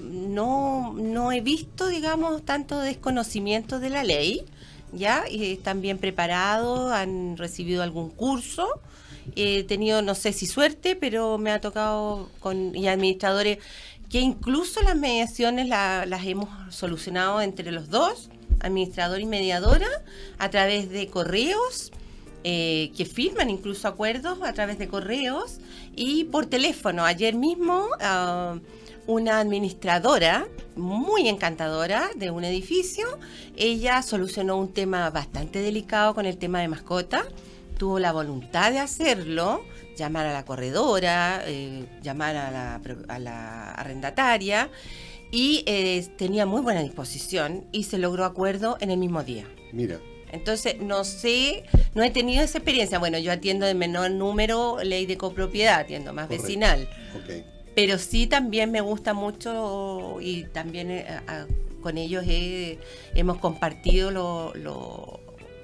no he visto, digamos, tanto desconocimiento de la ley, ya, y están bien preparados, han recibido algún curso. He tenido, no sé si suerte, pero me ha tocado y administradores que incluso las mediaciones las hemos solucionado entre los dos, administrador y mediadora, a través de correos, que firman incluso acuerdos a través de correos y por teléfono. Ayer mismo una administradora muy encantadora de un edificio, ella solucionó un tema bastante delicado con el tema de mascota, tuvo la voluntad de hacerlo, llamar a la corredora, llamar a la arrendataria y tenía muy buena disposición y se logró acuerdo en el mismo día. Mira. Entonces, no he tenido esa experiencia. Bueno, yo atiendo de menor número ley de copropiedad, atiendo más Correcto. vecinal. Ok. Pero sí también me gusta mucho y también con ellos hemos compartido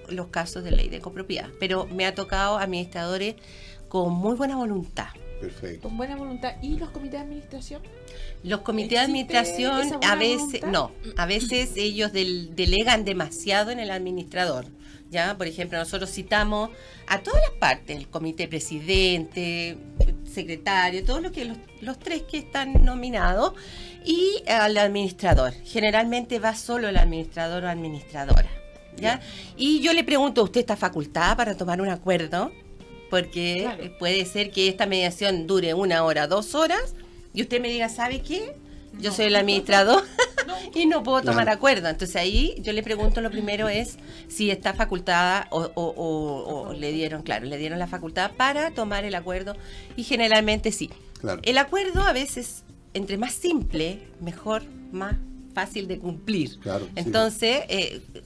los casos de ley de copropiedad. Pero me ha tocado administradores con muy buena voluntad. Perfecto. Con buena voluntad. ¿Y los comités de administración? Los comités de ¿Existe administración esa buena a veces voluntad? a veces ellos delegan demasiado en el administrador. Ya, por ejemplo, nosotros citamos a todas las partes, el comité presidente, secretario, todos los tres que están nominados y al administrador. Generalmente va solo el administrador o administradora. ¿Ya? Y yo le pregunto, ¿usted está facultada para tomar un acuerdo? Porque Claro. puede ser que esta mediación dure 1 hora, 2 horas, y usted me diga, ¿sabe qué? Yo soy el administrador y no puedo tomar Claro. acuerdo. Entonces ahí yo le pregunto, lo primero es si está facultada o le dieron la facultad para tomar el acuerdo, y generalmente sí. Claro. El acuerdo a veces, entre más simple, mejor, más fácil de cumplir. Claro, sí. Entonces,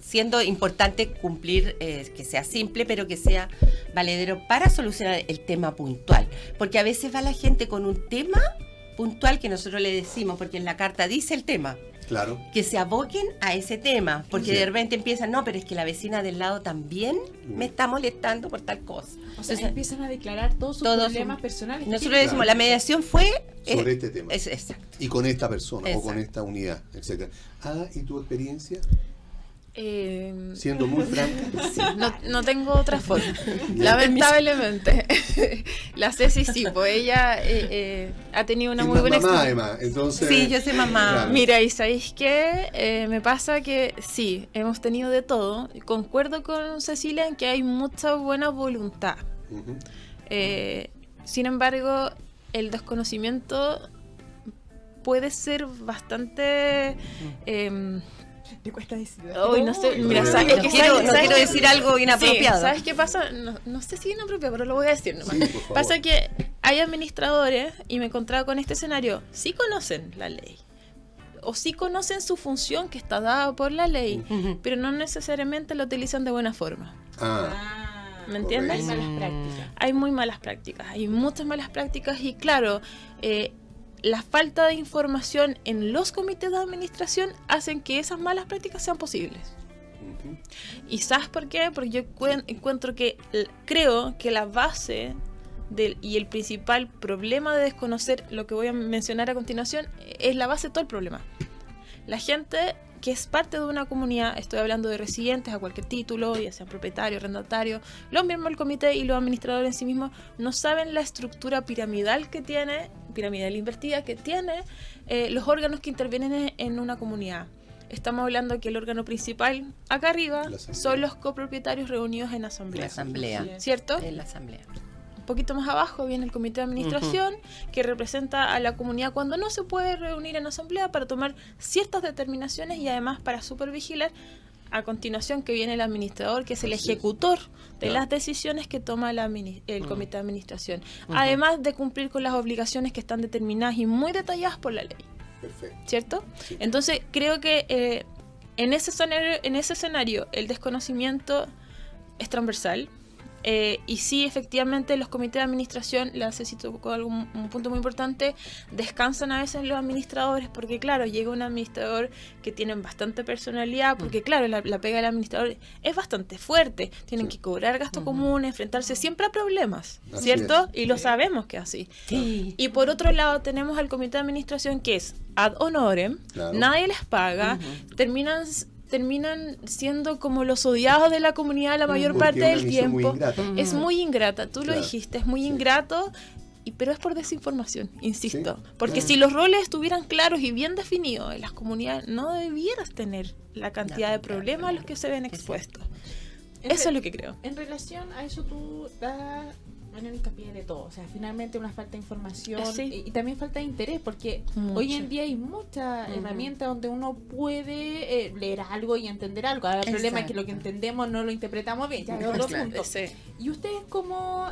siendo importante cumplir, que sea simple, pero que sea valedero para solucionar el tema puntual. Porque a veces va la gente con un tema puntual que nosotros le decimos, porque en la carta dice el tema, Claro. que se aboquen a ese tema, porque Sí. de repente empiezan, no, pero es que la vecina del lado también me está molestando por tal cosa. O sea, Entonces, empiezan a declarar todos sus todos problemas son- personales. nosotros ¿Qué- le decimos, la mediación fue... Sobre este tema. Exacto. Y con esta persona o con Exacto. esta unidad, etcétera. ¿Y tu experiencia? Eh, Siendo muy franca. no tengo otra forma. Lamentablemente. La Ceci sí, pues ella ha tenido una Es muy buena mamá, experiencia. Emma, entonces... Sí, yo soy mamá. Claro. Mira, y ¿sabéis qué? Me pasa que sí, hemos tenido de todo. Concuerdo con Cecilia en que hay mucha buena voluntad. Ujú. Sin embargo, el desconocimiento puede ser bastante... Te cuesta decir. Hoy no sé, mira, No, ¿sabes? no que quiero, ¿sabes? no ¿sabes quiero qué? decir algo inapropiado. Sí, ¿sabes qué pasa? No sé si inapropiado, pero lo voy a decir nomás. Sí, por favor. Pasa que hay administradores, y me encontraba con este escenario, sí conocen la ley, o sí conocen su función que está dada por la ley, Ujú. pero no necesariamente la utilizan de buena forma. ¿Me entiendes? Hay malas prácticas. Hay muy malas prácticas, hay muchas malas prácticas, y claro, la falta de información en los comités de administración hacen que esas malas prácticas sean posibles. Ujú. ¿Y sabes por qué? Porque yo encuentro que creo que la base y el principal problema de desconocer lo que voy a mencionar a continuación es la base de todo el problema. La gente que es parte de una comunidad, estoy hablando de residentes a cualquier título, ya sean propietarios, arrendatarios, los miembros del comité y los administradores en sí mismos, no saben la estructura piramidal invertida que tiene los órganos que intervienen en una comunidad. Estamos hablando que el órgano principal, acá arriba, La asamblea. son los copropietarios reunidos en La asamblea. asamblea. ¿Cierto? En la asamblea. Un poquito más abajo viene el comité de administración, que representa a la comunidad cuando no se puede reunir en asamblea para tomar ciertas determinaciones y además para supervigilar. A continuación que viene el administrador, que es el Así es. ejecutor de Claro. las decisiones que toma el comité de administración. Además de cumplir con las obligaciones que están determinadas y muy detalladas por la ley. Perfecto. ¿Cierto? Sí. Entonces creo que en ese escenario el desconocimiento es transversal. Y sí, efectivamente, los comités de administración, la Ceci tocó un punto muy importante, descansan a veces los administradores, porque claro, llega un administrador que tienen bastante personalidad, porque claro, la pega del administrador es bastante fuerte, tienen Sí. que cobrar gasto común, enfrentarse siempre a problemas, Así ¿cierto? es. Y lo sabemos que es así. Sí. Y por otro lado tenemos al comité de administración que es ad honorem, Claro. nadie les paga, terminan siendo como los odiados de la comunidad la mayor Porque parte es una del misión muy tiempo. ingrata. Es muy ingrata, tú Claro. lo dijiste, es muy Sí. ingrato, pero es por desinformación, insisto. Sí, Porque claro. si los roles estuvieran claros y bien definidos en las comunidades, no debieras tener la cantidad de problemas a los que se ven expuestos. Eso es lo que creo. En relación a eso tú das en el hincapié de todo, o sea, finalmente una falta de información Sí. y también falta de interés, porque Mucho. hoy en día hay muchas herramientas donde uno puede leer algo y entender algo. Ahora, el problema es que lo que entendemos no lo interpretamos bien, ya es otro punto. Sí. Y ustedes como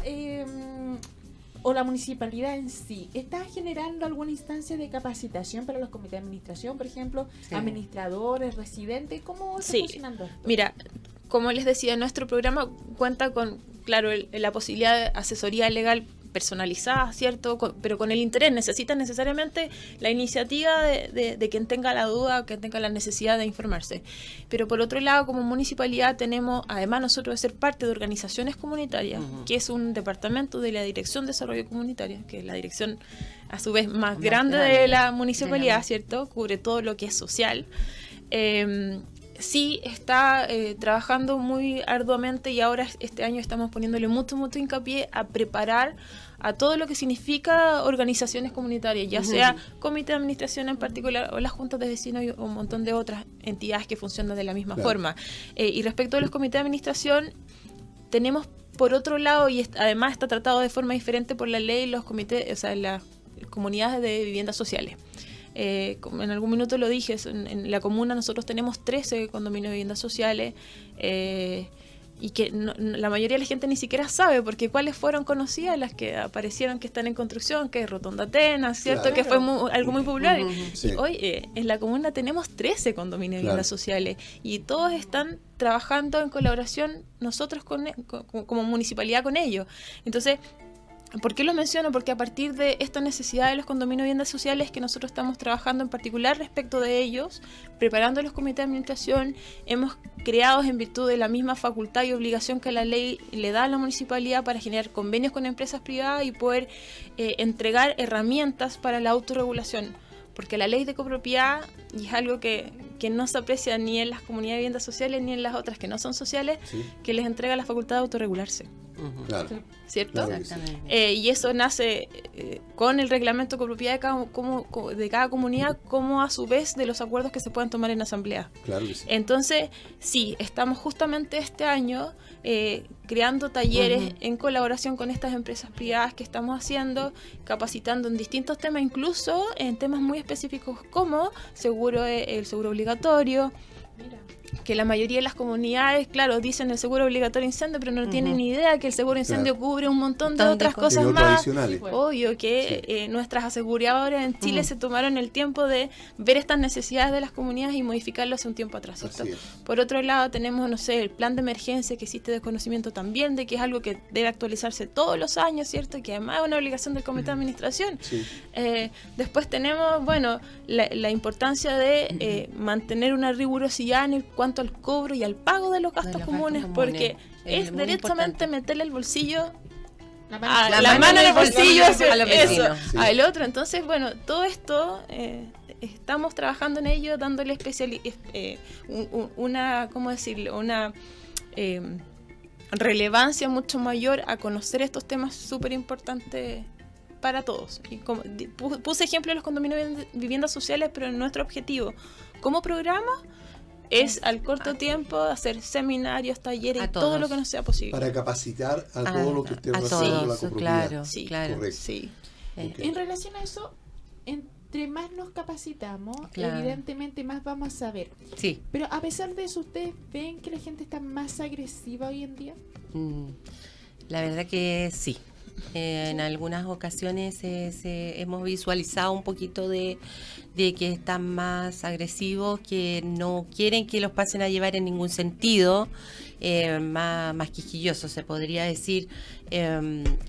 o la municipalidad en sí, ¿está generando alguna instancia de capacitación para los comités de administración, por ejemplo, Sí. administradores, residentes? ¿Cómo está Sí. funcionando esto? Mira, como les decía, nuestro programa cuenta con, claro, la posibilidad de asesoría legal personalizadas, ¿cierto? Pero con el interés, necesitan necesariamente la iniciativa de quien tenga la duda o quien tenga la necesidad de informarse. Pero por otro lado, como municipalidad tenemos, además nosotros de ser parte de organizaciones comunitarias, que es un departamento de la Dirección de Desarrollo Comunitario, que es la dirección a su vez más grande de la municipalidad, ¿cierto? Cubre todo lo que es social. Sí está trabajando muy arduamente y ahora este año estamos poniéndole mucho hincapié a preparar a todo lo que significa organizaciones comunitarias, ya sea comité de administración en particular o las juntas de vecinos y un montón de otras entidades que funcionan de la misma forma. Y respecto a los comités de administración, tenemos por otro lado, y además está tratado de forma diferente por la ley, los comités, o sea, las comunidades de viviendas sociales. Como en algún minuto lo dije, en la comuna nosotros tenemos 13 condominios de viviendas sociales y que la mayoría de la gente ni siquiera sabe, porque cuáles fueron conocidas, las que aparecieron que están en construcción, que es Rotonda Atenas, ¿cierto? Claro. Que fue algo muy popular. Sí. Y hoy en la comuna tenemos 13 condominios de viviendas sociales y todos están trabajando en colaboración nosotros como municipalidad con ellos. Entonces, ¿por qué lo menciono? Porque a partir de esta necesidad de los condominios de viviendas sociales que nosotros estamos trabajando en particular respecto de ellos, preparando los comités de administración, hemos creado en virtud de la misma facultad y obligación que la ley le da a la municipalidad para generar convenios con empresas privadas y poder entregar herramientas para la autorregulación. Porque la ley de copropiedad, y es algo que no se aprecia ni en las comunidades de viviendas sociales ni en las otras que no son sociales, que les entrega la facultad de autorregularse. Claro. ¿Cierto? Claro, y eso nace con el reglamento de copropiedad de cada comunidad, como a su vez de los acuerdos que se puedan tomar en asamblea. Claro que sí. Entonces, sí, estamos justamente este año creando talleres en colaboración con estas empresas privadas que estamos haciendo, capacitando en distintos temas, incluso en temas muy específicos como el seguro obligatorio. Mira. Que la mayoría de las comunidades, claro, dicen el seguro obligatorio incendio, pero no tienen ni idea que el seguro incendio cubre un montón de otras cosas más. Obvio que nuestras aseguradoras en Chile se tomaron el tiempo de ver estas necesidades de las comunidades y modificarlo hace un tiempo atrás, ¿cierto? Por otro lado, tenemos, no sé, el plan de emergencia, que existe desconocimiento también de que es algo que debe actualizarse todos los años, ¿cierto? Que además es una obligación del comité de administración. Sí. Después tenemos, bueno, la importancia de mantener una rigurosidad en cuanto al cobro y al pago de los gastos comunes, porque es derechamente meterle el bolsillo la mano en el bolsillo a los vecinos, al otro. Entonces, bueno, todo esto estamos trabajando en ello, dándole una relevancia mucho mayor a conocer estos temas súper importantes para todos. Y como puse ejemplo de los condominios de viviendas sociales, pero nuestro objetivo como programa es al corto tiempo hacer seminarios, talleres y todo lo que nos sea posible. Para capacitar a todo lo que esté haciendo la copropiedad. Claro, sí, claro. Correcto. Sí. Okay. En relación a eso, entre más nos capacitamos, evidentemente más vamos a saber. Sí. Pero a pesar de eso, ¿ustedes ven que la gente está más agresiva hoy en día? La verdad que sí. En algunas ocasiones hemos visualizado un poquito de que están más agresivos, que no quieren que los pasen a llevar en ningún sentido, más quisquillosos se podría decir,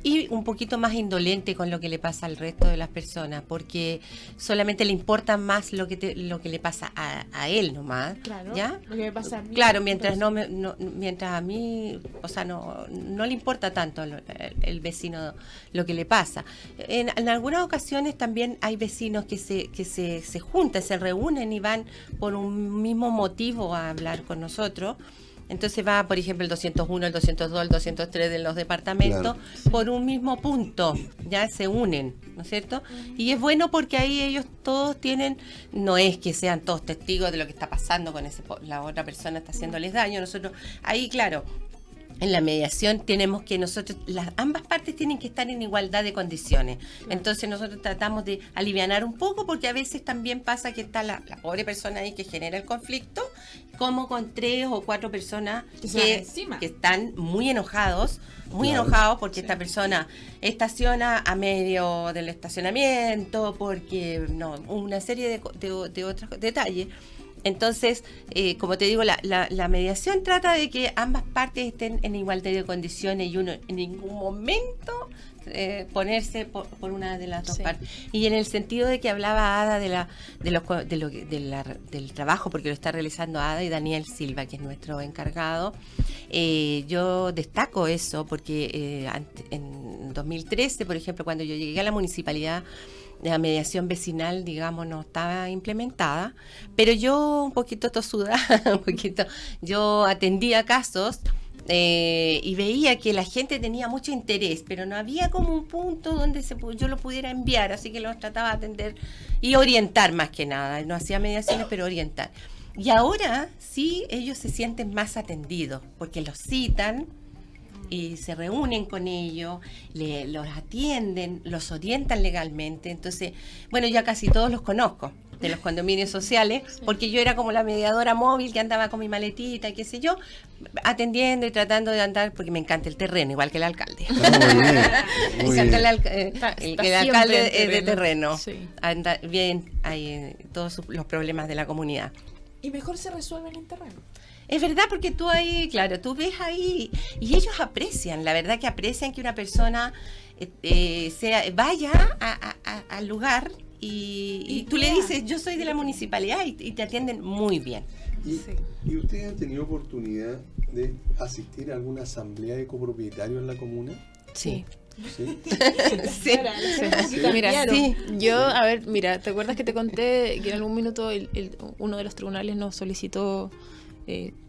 y un poquito más indolente con lo que le pasa al resto de las personas, porque solamente le importa más lo que le pasa a él nomás. Claro, ¿ya? Lo que me pasa a mí. Claro, mientras a mí, o sea, no le importa tanto el vecino lo que le pasa. En algunas ocasiones también hay vecinos que se juntan, se reúnen y van por un mismo motivo a hablar con nosotros. Entonces va, por ejemplo, el 201, el 202, el 203 de los departamentos, por un mismo punto, ya se unen, ¿no es cierto? Y es bueno porque ahí ellos todos tienen, no es que sean todos testigos de lo que está pasando con la otra persona, está haciéndoles daño. Nosotros, ahí claro, en la mediación tenemos que ambas partes tienen que estar en igualdad de condiciones. Entonces nosotros tratamos de alivianar un poco, porque a veces también pasa que está la pobre persona ahí que genera el conflicto, como con 3 o 4 personas que están muy enojados porque esta persona estaciona a medio del estacionamiento, porque una serie de otros detalles. Entonces, como te digo, la mediación trata de que ambas partes estén en igualdad de condiciones y uno en ningún momento ponerse por una de las dos partes. Y en el sentido de que hablaba Ada del trabajo, porque lo está realizando Ada y Daniel Silva, que es nuestro encargado, yo destaco eso porque en 2013, por ejemplo, cuando yo llegué a la municipalidad, la mediación vecinal, digamos, no estaba implementada, pero yo un poquito tosuda, yo atendía casos y veía que la gente tenía mucho interés, pero no había como un punto donde yo lo pudiera enviar, así que los trataba de atender y orientar más que nada. No hacía mediaciones, pero orientar. Y ahora sí, ellos se sienten más atendidos, porque los citan y se reúnen con ellos, los atienden, los orientan legalmente. Entonces, bueno, ya casi todos los conozco de los condominios sociales, porque yo era como la mediadora móvil que andaba con mi maletita y qué sé yo, atendiendo y tratando de andar, porque me encanta el terreno, igual que el alcalde. Muy bien. El alcalde es de terreno. Sí. Anda bien hay todos los problemas de la comunidad. Y mejor se resuelven en terreno. Es verdad, porque tú ahí, claro, tú ves ahí y ellos aprecian, la verdad que aprecian que una persona vaya al lugar y tú le dices, yo soy de la municipalidad y te atienden muy bien. ¿Y ustedes han tenido oportunidad de asistir a alguna asamblea de copropietarios en la comuna? Sí. ¿Sí? Sí. Mira, Sí. yo, a ver, mira, ¿te acuerdas que te conté que en algún minuto uno de los tribunales nos solicitó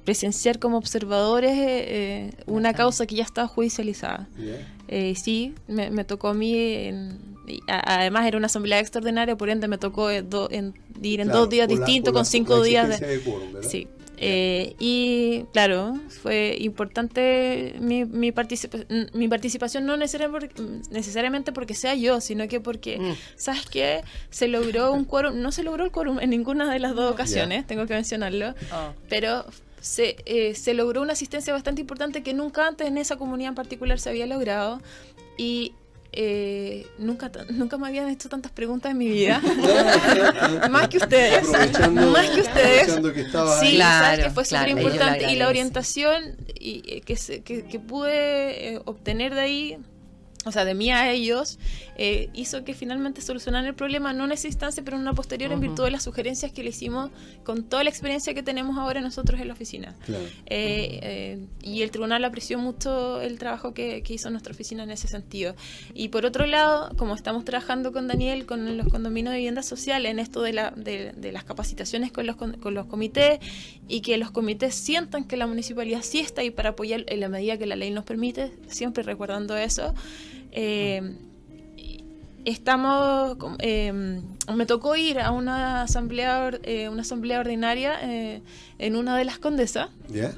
presenciar como observadores una causa que ya estaba judicializada? ¿Ya? Sí, me tocó a mí, además era una asamblea extraordinaria, por ende me tocó ir en Claro, 2 días por distintos, la con 5 días exigencia de quórum, ¿verdad? Sí. Y claro, fue importante mi participación, no necesariamente porque sea yo, sino que porque, ¿sabes qué? Se logró un quórum, no se logró el quórum en ninguna de las dos ocasiones, tengo que mencionarlo, pero se logró una asistencia bastante importante que nunca antes en esa comunidad en particular se había logrado, y nunca me habían hecho tantas preguntas en mi vida. Más que ustedes. Aprovechando que estaba sí, ahí. Claro, sabes que fue claro, súper ellos importante. lo Y la agradecen. orientación que pude obtener de ahí, o sea, de mí a ellos, hizo que finalmente solucionaran el problema, no en esa instancia, pero en una posterior, en virtud de las sugerencias que le hicimos con toda la experiencia que tenemos ahora nosotros en la oficina. Claro. Y el tribunal apreció mucho el trabajo que hizo nuestra oficina en ese sentido. Y por otro lado, como estamos trabajando con Daniel, con los condominios de vivienda social, en esto de las capacitaciones con los comités, y que los comités sientan que la municipalidad sí está ahí para apoyar en la medida que la ley nos permite, siempre recordando eso. Me tocó ir a una asamblea ordinaria en una de las condesas. ¿Ya?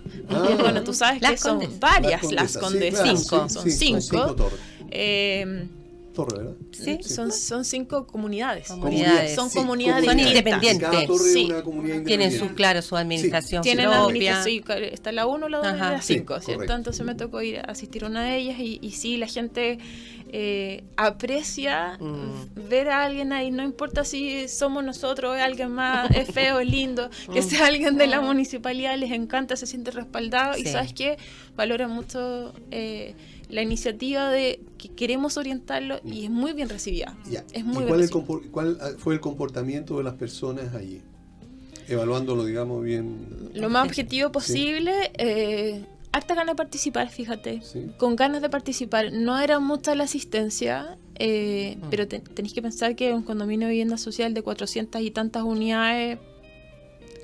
Y bueno, tú sabes que son varias las condesas. Sí, claro, Son sí, cinco. torres. Torres, ¿verdad? Sí. Son 5 comunidades. Comunidades. Son Sí, comunidades Son distintas. independientes. Cada torre Sí. es una comunidad Tienen independiente. su administración Tienen propia. administración, sí, está la 1, la 2 y Ajá. la 5, Sí, ¿cierto? correcto. Entonces me tocó ir a asistir a una de ellas y sí, la gente aprecia ver a alguien ahí, no importa si somos nosotros, es alguien más, es feo, es lindo, que sea alguien de la municipalidad, les encanta, se siente respaldado y Sí. ¿sabes qué? Valora mucho la iniciativa de que queremos orientarlo y es muy bien recibida. Ya. Es ¿Y muy cuál, bien recibida. cuál fue el comportamiento de las personas allí? Evaluándolo, digamos, bien. Lo más objetivo posible, harta ganas de participar, fíjate, Sí. con ganas de participar. No era mucha la asistencia, pero tenéis que pensar que un condominio de vivienda social de 400 y tantas unidades,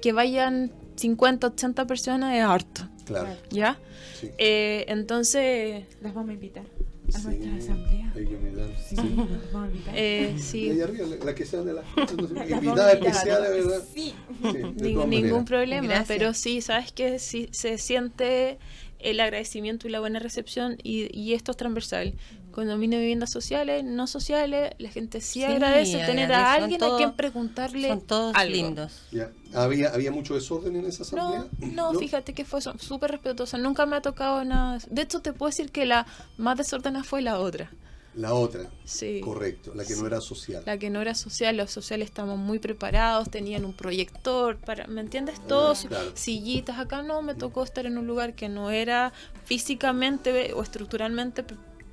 que vayan 50, 80 personas es harto, Claro. ¿ya? Sí. Entonces, Las vamos a invitar a Sí, nuestra asamblea. hay que mirar. Sí, las vamos a invitar. sí, Ahí arriba, la que sean de las Las vamos a invitadas invitar. especiales, ¿verdad? Sí. Sí, de todas ningún maneras. problema, Gracias. pero sí, sabes que sí, se siente el agradecimiento y la buena recepción y esto es transversal. Condominio de viviendas sociales, no sociales, la gente sí, agradece tener a agradece, alguien son a quien todos- preguntarle Son todos algo. lindos. Ya. ¿Había mucho desorden en esa asamblea? No, fíjate que fue súper respetuosa, nunca me ha tocado nada. De hecho, te puedo decir que la más desordenada fue la otra. La otra, Sí. correcto, la que no era social. La que no era social, los sociales estaban muy preparados, tenían un proyector, ¿me entiendes? Todos, claro. sillitas. Acá no, me tocó estar en un lugar que no era físicamente o estructuralmente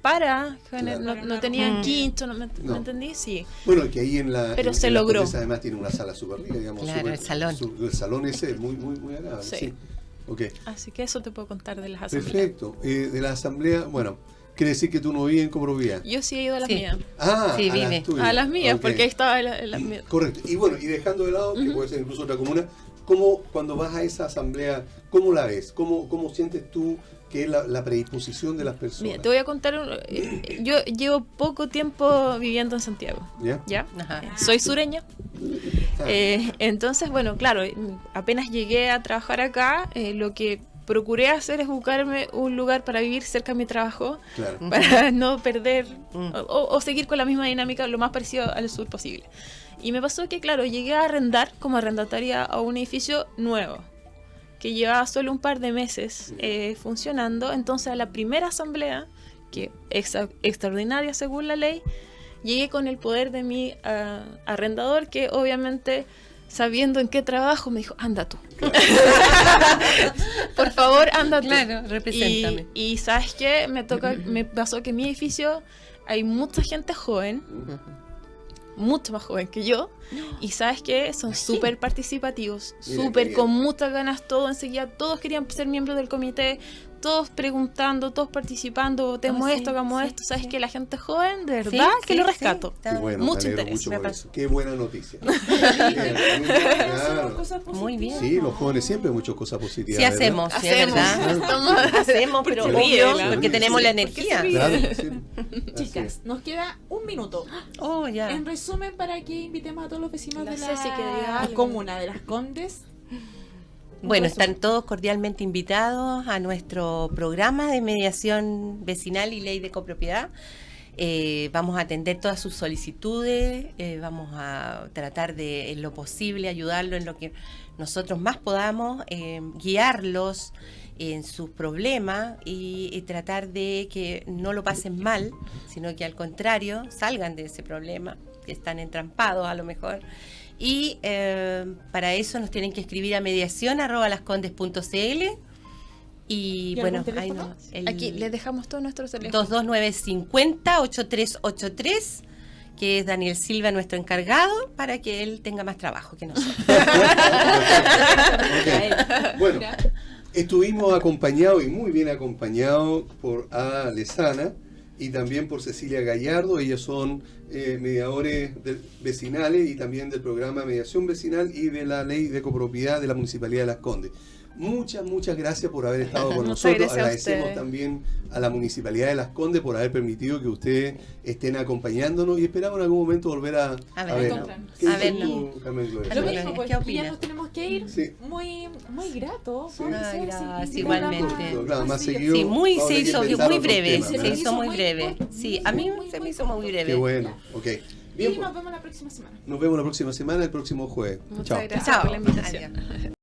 para, Claro. no tenían Mm. quincho, ¿me No. entendí? Sí. Bueno, que ahí en la. Pero en se la logró. Condesa además tiene una sala súper rica, digamos. Claro, el salón. El salón ese es muy, muy, muy agradable. Sí. Sí. Ok. Así que eso te puedo contar de las asambleas. Perfecto. De la asamblea, bueno, quiere decir que tú no vives en Copropiedad. Yo sí he ido a las Sí. mías. Ah, Sí, a vive. las tuyas. A las mías, Ok. porque ahí estaba las mías. Correcto. Y bueno, y dejando de lado, que puede ser incluso otra comuna, ¿cómo cuando vas a esa asamblea, cómo la ves? ¿Cómo sientes tú que es la predisposición de las personas? Mira, te voy a contar. Yo llevo poco tiempo viviendo en Santiago. ¿Ya? ¿Ya? Ajá. Soy sureña. Ah, Entonces, bueno, claro, apenas llegué a trabajar acá, lo que procuré hacer es buscarme un lugar para vivir cerca de mi trabajo, claro. para no perder Mm. o seguir con la misma dinámica lo más parecido al sur posible. Y me pasó que, claro, llegué a arrendar como arrendataria a un edificio nuevo, que llevaba solo un par de meses funcionando. Entonces, a la primera asamblea, que es extraordinaria según la ley, llegué con el poder de mi arrendador, que obviamente, sabiendo en qué trabajo, me dijo, anda tú. Por favor, anda tú. Claro, represéntame. Y ¿sabes qué? Me pasó que en mi edificio hay mucha gente joven, mucho más joven que yo, y ¿sabes qué? Son súper participativos, Mira, súper qué con bien. muchas ganas, todo enseguida, todos querían ser miembros del comité, todos preguntando, todos participando, votemos sí, esto, hagamos sí, esto. ¿Sabes sí. qué? La gente joven, de Sí, verdad, que sí, lo sí, rescato. está Qué bueno, Mucho me alegro interés, mucho me por pasó. eso. Qué buena noticia. Bien, claro. Cosas Muy bien. positivas. Sí, los jóvenes siempre han muchas cosas positivas. Sí ¿verdad? hacemos, sí, es Hacemos, verdad. Hacemos, pero Se obvio, ríe, porque ¿no? tenemos Sí, la porque se energía. ríe. Claro, sí. Así Chicas, es. nos queda un minuto. Oh, ya. En resumen, para que invitemos a todos los vecinos La de Ceci que diga la algo. comuna de Las Condes. Bueno, Un resumen. están todos cordialmente invitados a nuestro programa de mediación vecinal y ley de copropiedad. Vamos a atender todas sus solicitudes, vamos a tratar de, en lo posible, ayudarlo en lo que nosotros más podamos, guiarlos en sus problemas y tratar de que no lo pasen mal, sino que al contrario, salgan de ese problema, que están entrampados a lo mejor. Y para eso nos tienen que escribir a mediación@lascondes.cl y ¿Y bueno, algún ahí teléfono? no. Aquí les dejamos todos nuestros teléfonos. 22950-8383, que es Daniel Silva, nuestro encargado, para que él tenga más trabajo que nosotros. Ok. Bueno, estuvimos acompañados y muy bien acompañados por Ada Lezana y también por Cecilia Gallardo. Ellas son mediadores vecinales y también del programa de mediación vecinal y de la ley de copropiedad de la Municipalidad de Las Condes. Muchas gracias por haber estado con Muchas nosotros. gracias a Agradecemos ustedes. también a la Municipalidad de Las Condes por haber permitido que ustedes estén acompañándonos y esperamos en algún momento volver a vernos. vernos. ¿Qué A dices vernos. tú, Carmen Gloria? Lo Sí. mismo, pues, ¿Qué que ya opinas? nos tenemos que ir. Sí. Muy grato. Sí. Puede Ay, ser, gracias, sí, igualmente. programa Claro, más seguido. seguido. Sí, Vamos a se tener que hizo pensar muy otros breve, temas, se ¿verdad? hizo muy breve. Sí, a mí se me hizo muy breve. Qué bueno, ok. Bien, Y pues, nos vemos la próxima semana. nos vemos la próxima semana, el próximo jueves. Muchas Chao. gracias Chao. por la invitación. Adiós.